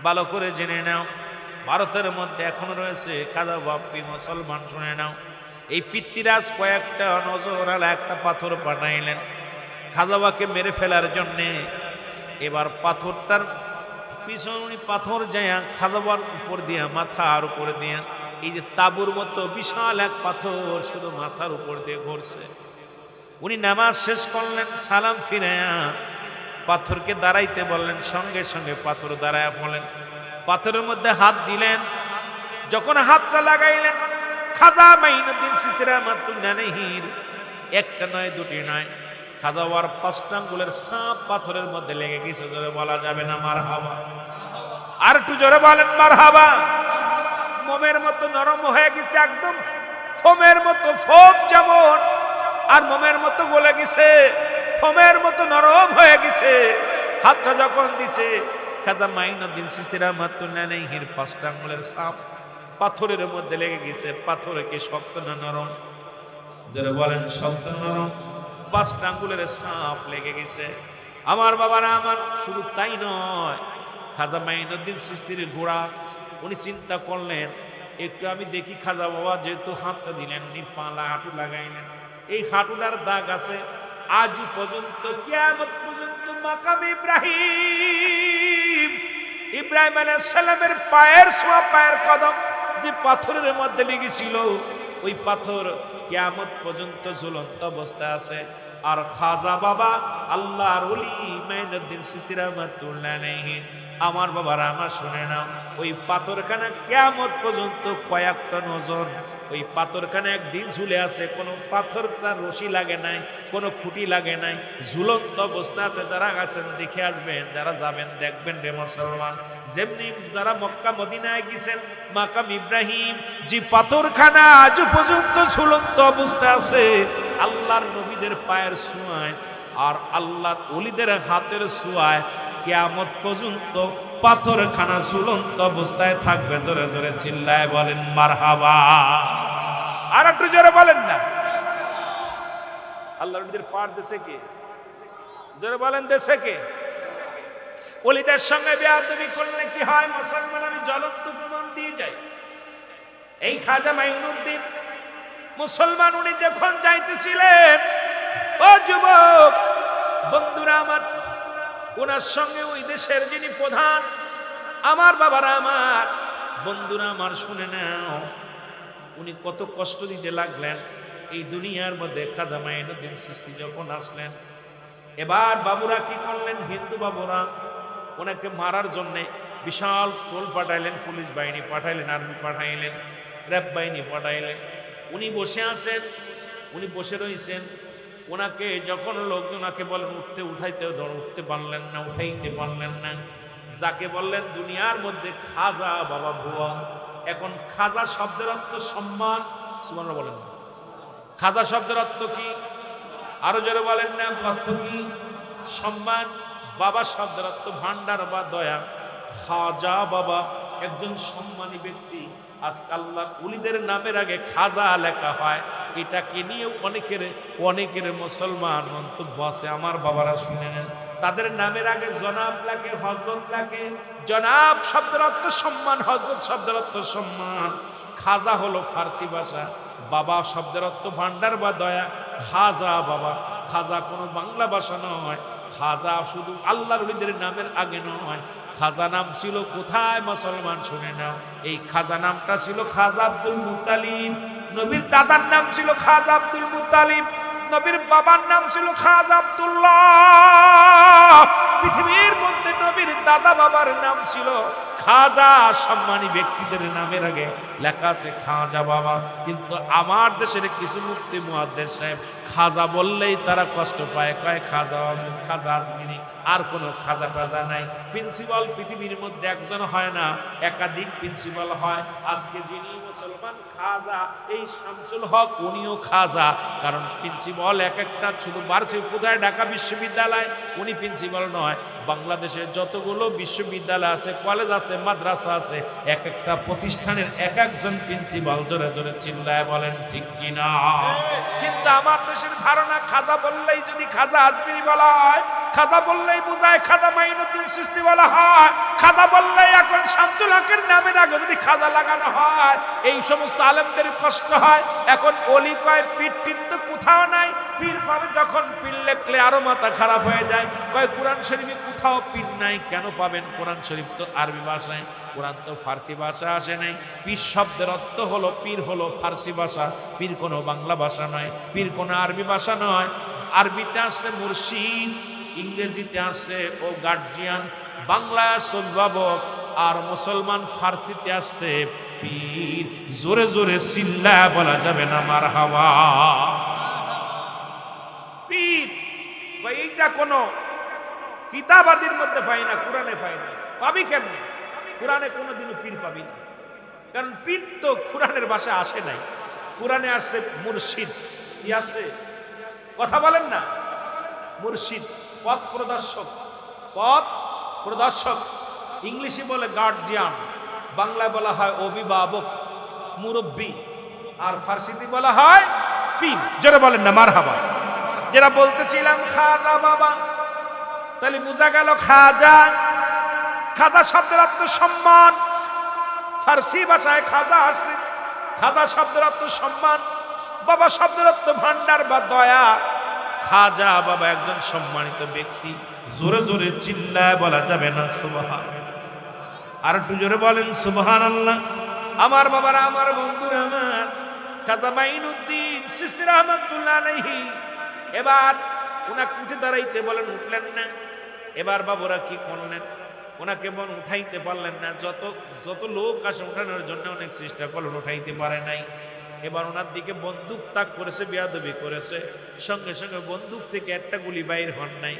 ভালো করে জেনে নাও, ভারতের মধ্যে এখনো রয়েছে খাজা বাপ্পি। মুসলমান শুনে নাও, এই পিতৃরাজ কয়েকটা নজরালা একটা পাথর পাঠাইলেন খাজাবাকে মেরে ফেলার জন্যে। এবার পাথরটার পিছনে পাথর যায় খাজাবার উপর দিয়া, মাথার উপর দিয়া, এই যে তাবুর মতো বিশাল এক পাথর শুধু মাথার উপর দিয়ে ঘুরছে। উনি নামাজ শেষ করলেন, সালাম ফিরাইয়া পাথরকে দাঁড়াইতে বললেন, সঙ্গে সঙ্গে পাথর দাঁড়াইয়া পড়লেন। পাথরের মধ্যে হাত দিলেন, যখন হাতটা লাগাইলেন খাজা মাইনুদ্দিন চিশতি রহমাতুল্লাহ আলাইহির একটা নয় দুটি নয়, খাজা বাবার 5 আঙ্গুলের ছাপ পাথরের মধ্যে লেগে গেছে। জোরে বলা যাবে না মারহাবা? আর একটু জোরে বলেন মারহাবা। মোমের মতো নরম হয়ে গেছে, একদম ফোমের মতো, ফোম যেমন আর মোমের মতো গলে গেছে, ফোমের মতো নরম হয়ে গেছে। হাতটা যখন দিছে খাজা মাইনুদ্দিন চিশতি রহমাতুল্লাহ আলাইহির 5 আঙ্গুলের ছাপ পাথরের মধ্যে লেগে গেছে। পাথর কি শক্ত না নরম? যারা বলেন শক্ত নরম। 5 আঙ্গুলের ছাপ লেগে গেছে। আমার বাবারা আমার, শুধু তাই নয়, খাজা মাইনুদ্দিন চিশতির গোড়া উনি চিন্তা করলেন একটু আমি দেখি খাজা বাবা যেহেতু হাতটা দিলেন, উনি পালা হাঁটু লাগাইলেন, এই হাঁটুটার দাগ আছে আজ পর্যন্ত, কিয়ামত পর্যন্ত মাকাম ইব্রাহিম, ইব্রাহিম আলাইহিস সালামের পায়ের ছোঁয়া, পায়ের কদম যে পাথরের মধ্যে লেগেছিল, ওই পাথর কিয়ামত পর্যন্ত ঝুলন্ত অবস্থায় আছে। আর খাজা বাবা আল্লাহর ওলি মাইনুদ্দিন চিশতি রহমাতুল্লাহ আলাইহি, আমার বাবারা আমার শুনে নাও, ওই পাথরখানা কিয়ামত পর্যন্ত কয়েক টন ওজন। ওই পাথরখানা একদিন ঝুলে আছে, কোনো পাথর তার রশি লাগে নাই, কোনো খুঁটি লাগে নাই, ঝুলন্ত অবস্থা আছে। যারা আছেন দেখে আসবেন, যারা যাবেন দেখবেন রে মুসলমান। যেমনি যারা মক্কা মদিনায় গেছেন, মাকাম ইব্রাহিম যে পাথরখানা আজ পর্যন্ত ঝুলন্ত অবস্থা আছে, আল্লাহর নবীদের পায়ের ছোঁয়ায় আর আল্লাহর ওলিদের হাতের ছোঁয়ায় কিয়ামত পর্যন্ত পাথরখানা ঝুলন্ত অবস্থায় থাকবে। জোরে জোরে চিল্লায় বলেন মারহাবা। আর একটু জোরে বলেন না। আল্লাহর ওলিদের পার দেশে কে? জোরে বলেন দেশে কে? ওলিদের সঙ্গে বেয়াদবি করলে কি হয় মুসলমান? আমি জ্বলন্ত প্রমাণ দিয়ে যাই। এই খাজা মাইনুদ্দিন মুসলমান, উনি যখন যাইতেছিলেন, ও যুবক বন্ধুরা আমার, ওনার সঙ্গে ওই দেশের যিনি প্রধান, আমার বাবারা আমার, বন্ধুরা আমার শুনে নাও, উনি কত কষ্ট দিতে লাগলেন এই দুনিয়ার মধ্যে। খাজা মাইনুদ্দিন চিশতি যখন আসলেন, এবার বাবুরা কি করলেন? হিন্দু বাবুরা ওনাকে মারার জন্যে বিশাল টোল পাঠাইলেন, পুলিশ বাহিনী পাঠাইলেন, আর্মি পাঠাইলেন, র্যাব বাহিনী পাঠাইলেন। উনি বসে আছেন, উনি বসে রয়েছেন। ওনাকে যখন লোকজন ওনাকে বলেন উঠতে, উঠতে পারলেন না, উঠাইতে পারলেন না। যাকে বললেন দুনিয়ার মধ্যে খাজা বাবা ভুয়া। এখন খাজা শব্দের অর্থ সম্মান, সুবহানাল্লাহ বলেন। খাজা শব্দের অর্থ কি? আরো যারা বলেন না অর্থ কি? সম্মান। বাবা শব্দের অর্থ ভান্ডার বা দয়া। খাজা বাবা একজন সম্মানী ব্যক্তি। আজকে আল্লাহ ওলিদের নামের আগে খাজা লেখা হয়, এটাকে নিয়ে অনেকের মুসলমান মন্তব্য আছে। আমার বাবারা শুনে নেন, তাদের নামের আগে জনাব লাগে, হযরত লাগে। জনাব শব্দের অর্থ সম্মান, হযরত শব্দের অর্থ সম্মান। খাজা হলো ফার্সি ভাষা, বাবা শব্দের অর্থ ভান্ডার বা দয়া। খাজা বাবা, খাজা কোনো বাংলা ভাষা নয়। খাজা শুধু আল্লাহর ওলিদের নামের আগে নয়, খাজা নাম ছিল কোথায় মুসলমান শুনে নাও, এই খাজা নামটা ছিল খাজা আব্দুল মুত্তালিব। নবীর দাদার নাম ছিল খাজা আব্দুল মুত্তালিব, নবীর বাবার নাম ছিল খাজা আব্দুল্লাহ। পৃথিবীর মধ্যে নবীর দাদা বাবার নাম ছিল খাজা। সম্মানী ব্যক্তিদের নামের আগে লেখা আছে খাজা বাবা। কিন্তু আমার দেশের কিছু মুফতি মুহাদ্দিস সাহেব খাজা বললেই তারা কষ্ট পায়, কয় খাজা খাজা আজমিরি, আর কোনো খাজা টাজা নাই। প্রিন্সিপাল পৃথিবীর মধ্যে একজন হয় না, একাধিক প্রিন্সিপাল হয়। আজকে যিনি মুসলমান খাজা, এই শামসুল হক, উনিও খাজা। কারণ প্রিন্সিপাল এক একটা, শুধু বার্ষিক কোথায় ঢাকা বিশ্ববিদ্যালয়, উনি প্রিন্সিপাল নয়। বাংলাদেশের যতগুলো বিশ্ববিদ্যালয় আছে, কলেজ আছে, মাদ্রাসা আছে, এক একটা প্রতিষ্ঠানের এক একজন প্রিন্সিপাল। জোরে জোরে চিল্লায় বলেন ঠিক কিনা? কিন্তু আমার দেশের ধারণা খাজা বললেই যদি খাজা আজমিরি বলা হয়, খাজা বললেই বোঝায় খাজা মাইনুদ্দিন চিশতি বলা হয়, খাজা বললেই এখন শামসুল হকের নামের আগে যদি খাজা লাগানো হয়, এই সমস্ত আলেমদের কষ্ট হয়। এখন অলি কয় পীর টির তো কোথাও নাই, পীর পাবে যখন পীর লেখলে আরো মাথা খারাপ হয়ে যায়। কয় কোরআন শরীফে কোথাও পীর নাই, কেন পাবেন? কোরআন শরীফ তো আরবি ভাষায়, কোরআন তো ফার্সি ভাষা আসে নাই। পীর শব্দের অর্থ হলো, পীর হলো ফার্সি ভাষা, পীর কোনো বাংলা ভাষা নয়, পীর কোনো আরবি ভাষা নয়। আরবিতে আসছে মুর্শিদ, ইংরেজিতে আসছে ও গার্জিয়ান, বাংলায় আসছে অভিভাবক, আর মুসলমান ফার্সিতে আসছে পীর। জোরে জোরে চিল্লা বলা যাবে না মারহাবা। পীর এইটা কোনো কিতাবাদির মধ্যে পাই না, কোরআনে পাই না। পাবি কেমনে? কোরআনে কোনোদিনও পীর পাবি না, কারণ পীর তো কোরআনের ভাষায় আসে নাই। কোরআনে আসছে মুর্শিদ। কি আসছে? কথা বলেন না। মুর্শিদ পথ প্রদর্শক, পথ প্রদর্শক। ইংলিশে বলে গার্জিয়ান, বাংলায় বলা হয় অভিভাবক, মুরব্বী, আর ফার্সিতে বলা হয় পীর। যারা বলেন না মারহাবা। যেটা বলতেছিলাম খাজা বাবা, তাহলে বোঝা গেল খাজা। খাজা শব্দের অর্থ সম্মান। ফার্সি ভাষায় খাজা আসছে। খাজা শব্দের অর্থ সম্মান, বাবা শব্দের অর্থ ভান্ডার বা দয়া। খাজা বাবা একজন সম্মানিত ব্যক্তি। জোরে জোরে চিল্লায় বলা যাবে না সুবহান। আর একটু জোরে বলেন সুবহানাল্লাহ। আমার বাবারা, আমার বন্ধুরা, আমার খাজা মাইনুদ্দিন চিশতি রাহমাতুল্লাহ আলাইহি এবার উনাকে উঠে দাঁড়াইতে বলেন, উঠলেন না। এবার বাবুরা কি করলেন? ওনাকে মন উঠাইতে পারলেন না। যত লোক আসে উঠানোর জন্য অনেক চেষ্টা করলেন, উঠাইতে পারে নাই। এবার ওনার দিকে বন্দুক তাক করেছে, বেয়াদবি করেছে। সঙ্গে সঙ্গে বন্দুক থেকে একটা গুলি বাইর হন নাই।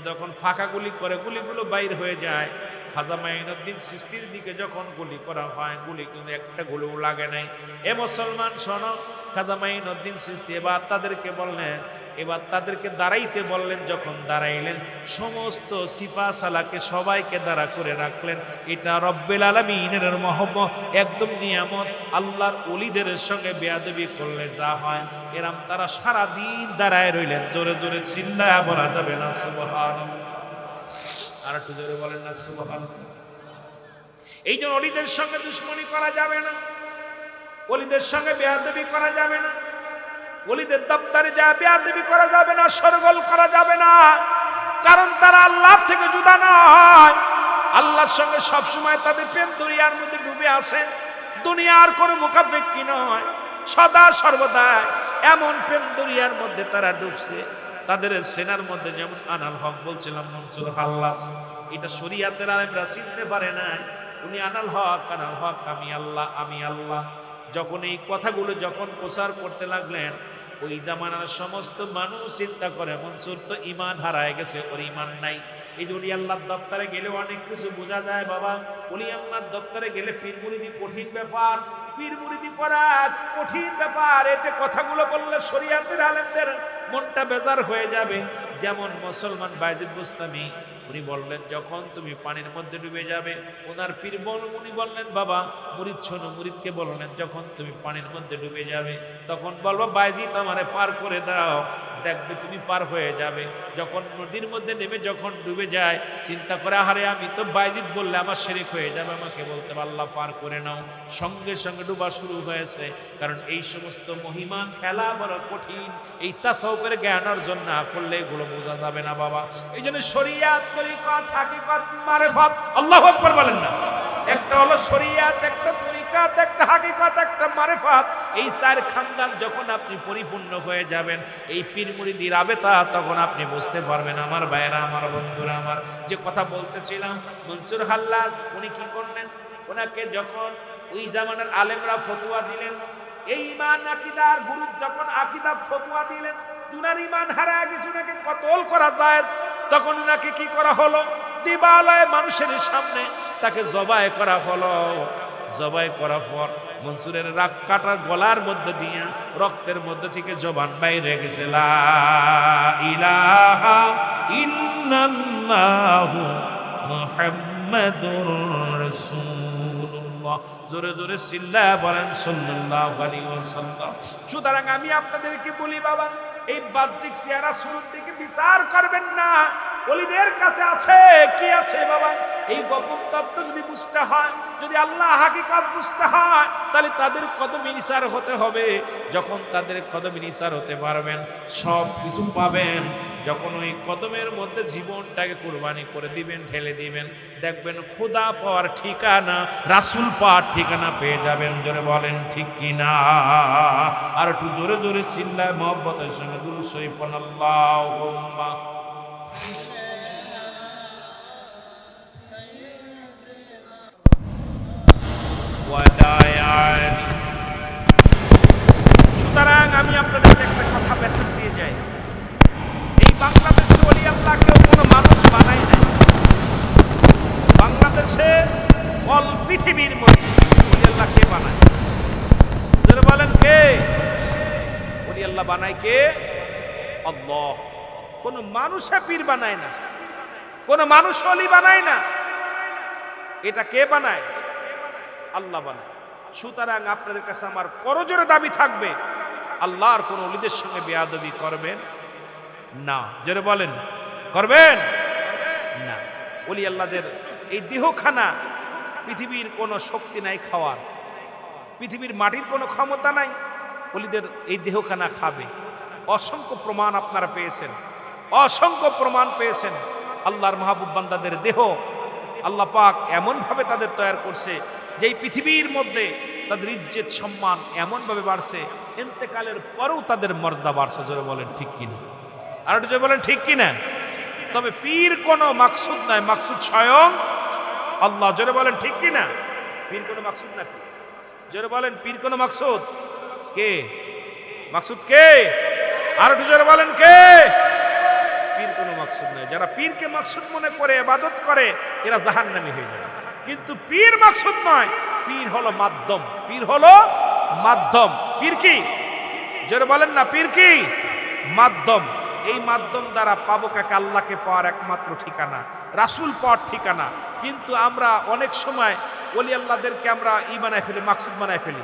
যখন ফাঁকা গুলি করে গুলিগুলো বাইর হয়ে যায়। খাজা মাইনুদ্দিন চিশতির দিকে যখন গুলি করা হয়, গুলি কিন্তু একটা গুলিও লাগে নাই। এ মুসলমান শোনো, খাজা মাইনুদ্দিন চিশতি এবার তাদেরকে দাঁড়াইতে বললেন। যখন দাঁড়াইলেন, সমস্ত সিফা সালাকে সবাইকে দাঁড়া করে রাখলেন। এটা রব্বুল আলামিনের মহব্বত, একদম নিয়ামত। আল্লাহর ওলিদের সঙ্গে বেয়াদবি করলে যা হয়, এরম তারা সারা দিন দাঁড়ায় রইলেন। জোরে জোরে চিল্লায়া বলা যাবে না সুবহানাল্লাহ। আর একটু জোরে বলেন না সুবহানাল্লাহ। এই জন্য ওলিদের সঙ্গে দুশমনি করা যাবে না, ওলিদের সঙ্গে বেয়াদবি করা যাবে না, ওলিদের দপ্তরে যা বেয়াদবি করা যাবে না, শরগোল করা যাবে না। কারণ তারা আল্লাহ থেকে জুদা নয়। আল্লাহর সঙ্গে সবসময় তাদের প্রেম দুনিয়ার মধ্যে ডুবে আছে। দুনিয়ার কোনো মুখাপেক্ষী নয়, সদা সর্বদা এমন প্রেম দুনিয়ার মধ্যে তারা ডুবছে। তাদের সেনার মধ্যে যেমন আনাল হক বলছিলাম, মনসুর হাল্লাস, এটা শরীয়তের আলেমরা চিনতে পারে না। উনি আনাল হক, আমি আল্লাহ, আমি আল্লাহ। যখন এই কথাগুলো যখন প্রচার করতে লাগলেন, ওই জামানার সমস্ত মানুষ চিন্তা করে মনসুর তো ইমান হারায় গেছে, ওর ইমান নাই। এই যে উনি আল্লাহর দপ্তরে গেলে অনেক কিছু বোঝা যায় বাবা। উনি আল্লাহর দপ্তরে গেলে পীর মুরিদি কঠিন ব্যাপার, পীর মুরিদি করা কঠিন ব্যাপার। এতে কথাগুলো বললে শরীয়তের আলেমদের মনটা বেজার হয়ে যাবে। যেমন মুসলমান বায়জিদ বুস্তামি, উনি বললেন যখন তুমি পানির মধ্যে ডুবে যাবে, ওনার পীর উনি বললেন বাবা মুরিদ শোনো, মুরিদকে বললেন যখন তুমি পানির মধ্যে ডুবে যাবে, তখন বলবো বায়জিদ আমারে পার করে দাও, দেখবে তুমি পার হয়ে যাবে। যখন নদীর মধ্যে নেমে যখন ডুবে যায়, চিন্তা করে আহারে আমি তো বায়জিদ বললে আমার শিরক হয়ে যাবে, আমাকে বলতে আল্লাহ পার করে নাও। সঙ্গে সঙ্গে ডুবা শুরু হয়েছে। কারণ এই সমস্ত মহিমা খেলা বড় কঠিন। এই তাসাউফের জ্ঞান অর্জন না করলে এগুলো বোঝা যাবে না বাবা। এই জন্য শরিয়াত, তরিকত, হাকিকত, মারিফত, আল্লাহু আকবার বলেন না। একটা হলো শরিয়াত, একটা তরিকত, একটা হাকিকত, একটা মারিফত। এই চার খানদান যখন আপনি পরিপূর্ণ হয়ে যাবেন, এই পীর মুরিদি রাবেতা, তখন আপনি বুঝতে পারবেন আমার ভাইরা, আমার বন্ধুরা, আমার যে কথা বলতেছিলাম। মনসুর হাল্লাস উনি কি করলেন? ওনাকে যখন ওই জামানার আলেমরা ফতোয়া দিলেন, এই ইমান আকীদার গুরু যখন আকীদা ফতোয়া দিলেন, উনার ইমান হারায় গেছে, ওনাকে কতল করা যায়, তখন ওনাকে কি করা হলো? দিবালয়ে মানুষের সামনে তাকে জবাই করা হলো। জবাই করার পর মনসুরের রাগ কাটার গলার মধ্যে দিয়ে রক্তের মধ্যে থেকে জবান বাইরে গেছে, লা ইলাহা ইল্লাল্লাহু মুহাম্মাদুর রাসূলুল্লাহ। জোরে জোরে চিল্লায়া বলেন সাল্লাল্লাহু আলাইহি ওয়াসাল্লাম। সুতরাং আমি আপনাদেরকে বলি বাবা, এই বাহ্যিক চেহারা শুরুর দিকে বিচার করবেন না। ওলিদের কাছে আছে কি আছে বাবা, এই গোপন তত্ত্ব যদি বুঝতে হয়, যদি আল্লাহ হাকিকত বুঝতে হয়, তাহলে তাদের কদমে নিসার হতে হবে। যখন তাদের কদমে নিসার হতে পারবেন, সব কিছু পাবেন। যখন ওই কদমের মধ্যে জীবনটাকে কুরবানি করে দিবেন, ঢেলে দিবেন, দেখবেন খোদা পাওয়ার ঠিকানা, রাসূল পাওয়ার ঠিকানা পেয়ে যাবেন। জোরে বলেন ঠিক কিনা? আর একটু জোরে জোরে চিল্লায় মহব্বতের সঙ্গে দুরূদ শরীফ পড়ুন, আল্লাহুম্মা। ওয়াদায়ানি। সুতরাং আমি আপনাদেরকে একটা কথা মেসেজ দিয়ে যাই, এই বাংলাদেশে ওলি আল্লাহকেও কোনো মানুষ বানায় নাই। বাংলাদেশে অল পৃথিবীর মধ্যে ওলি আল্লাহ কে বানায়? যারা বলেন কে ওলি আল্লাহ বানায়? কে? আল্লাহ। কোন মানুষে পীর বানায় না, কোন মানুষ ওলি বানায় না। এটা কে বানায়? আল্লাহ বানায়। সুতরাং আপনাদের কাছে আমার করজোরে দাবি থাকবে, আল্লাহর কোন ওলিদের সঙ্গে বেয়াদবি করবেন না। যারা বলেন করবেন না। ওলি আল্লাহদের এই দেহখানা পৃথিবীর কোনো শক্তি নাই খাওয়ার, পৃথিবীর মাটির কোনো ক্ষমতা নাই ওলিদের এই দেহখানা খাবে। অসংখ্য প্রমাণ আপনারা পেয়েছেন, অসংখ্য প্রমাণ পেয়েছেন। আল্লাহর মাহবুব বান্দাদের দেহ আল্লাহ পাক এমনভাবে তাদের তৈরি করছে যে এই পৃথিবীর মধ্যে তাদের ইজ্জত সম্মান এমনভাবে বাড়ছে, ইন্তেকালের পরেও তাদের মর্যাদা বাড়ছে। জোরে বলেন ঠিক কিনা? আর একটু জোরে বলেন ঠিক কিনা? তবে পীর কোনো মাকসুদ নয়, মাকসুদ স্বয়ং আল্লাহ। জোরে বলেন ঠিক কিনা? পীর কোনো মাকসুদ নাকি? জোরে বলেন পীর কোনো মাকসুদ? কে মাকসুদ? কে? আর একটু জোরে বলেন কে? পীর কোনো মাকসুদ নয়। যারা পীরকে মাকসুদ মনে করে ইবাদত করে এরা জাহান্নামী হয়ে যায়। কিন্তু পীর মাকসুদ নয়, পীর হলো মাধ্যম। পীর হলো মাধ্যম। পীর কি? জোরে বলেন না, পীর কি? মাধ্যম। এই মাধ্যম দ্বারা পাবো কাকে? আল্লাহকে পাওয়ার একমাত্র ঠিকানা, রাসূল পাওয়ার ঠিকানা। কিন্তু আমরা অনেক সময় ওলি আল্লাহদেরকে আমরা ই বানায় ফেলি, মাকসুদ বানায় ফেলি।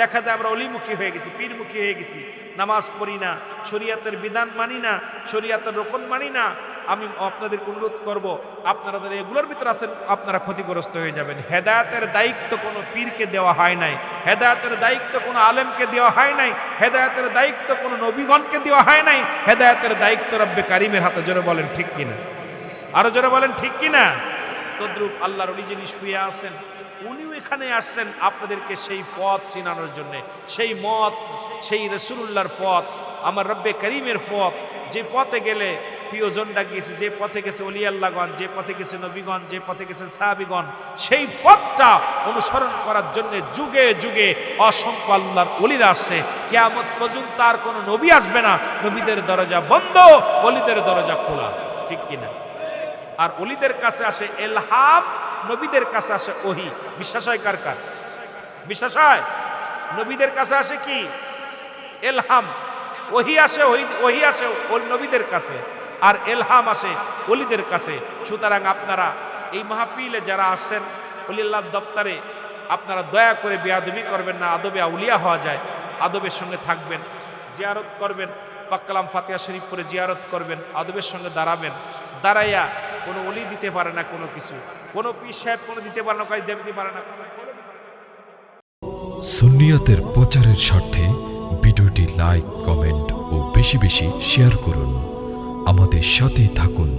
দেখা যায় আমরা অলিমুখী হয়ে গেছি, পীরমুখী হয়ে গেছি। নামাজ পড়ি না, শরীয়তের বিধান মানি না, শরীয়তের রকম মানি না। আমি আপনাদের অনুরোধ করব, আপনারা যারা এগুলোর ভিতরে আছেন আপনারা ক্ষতিগ্রস্ত হয়ে যাবেন। হেদায়েতের দায়িত্ব কোনো পীরকে দেওয়া হয় নাই, হেদায়েতের দায়িত্ব কোনো আলেমকে দেওয়া হয় নাই, হেদায়েতের দায়িত্ব কোনো নবীগণকে দেওয়া হয় নাই। হেদায়েতের দায়িত্ব রব্বে কারিমের হাতে। জোরে বলেন ঠিক কিনা? আরো জোরে বলেন ঠিক কিনা? তদ্রূপ আল্লাহর ওলি যিনি শুয়ে আছেন উনিও এখানে আসছেন আপনাদেরকে সেই পথ চিনানোর জন্য, সেই মত, সেই রাসূলুল্লাহর পথ, আমার রব্বে কারিমের পথ। যে পথে গেলে প্রিয়জনরা গিয়েছে, যে পথে গেছে ওলি আল্লাহগণ, যে পথে গেছে নবীগণ, যে পথে গেছেন সাহাবীগণ, সেই পথটা অনুসরণ করার জন্য যুগে যুগে অসংখ্য আল্লাহর ওলিরা আসছে। কিয়ামত পর্যন্ত আর কোনো নবী আসবে না, নবীদের দরজা বন্ধ, ওলিদের দরজা খোলা। ঠিক কিনা? আর ওলিদের কাছে আসে ইলহাম, নবীদের কাছে আসে ওহী। বিশ্বাস হয় কার কার? বিশ্বাস হয়? নবীদের কাছে আসে কি? ইলহাম। ওহী আসে, ওহী আসে ওই নবীদের কাছে, আর ইলহাম আসে ওলিদের কাছে। সুতরাং আপনারা এই মাহফিলে যারা আসছেন ওলিল্লাহর দপ্তরে, আপনারা দয়া করে বেয়াদবি করবেন না। আদবে আউলিয়া হওয়া যায়, আদবের সঙ্গে থাকবেন, জিয়ারত করবেন, পাক কালাম ফাতিহা শরীফ পড়ে জিয়ারত করবেন, আদবের সঙ্গে দাঁড়াবেন। দাঁড়াইয়া কোনো ওলি দিতে পারে না কোনো কিছু, কোনো পীর সাহেব কোনো দিতে পারে না, কাজ দিতে পারে না। সুন্নিয়াতের প্রচারের স্বার্থে ভিডিওটি লাইক, কমেন্ট ও বেশি বেশি শেয়ার করুন। আমাদের সাথেই থাকুন।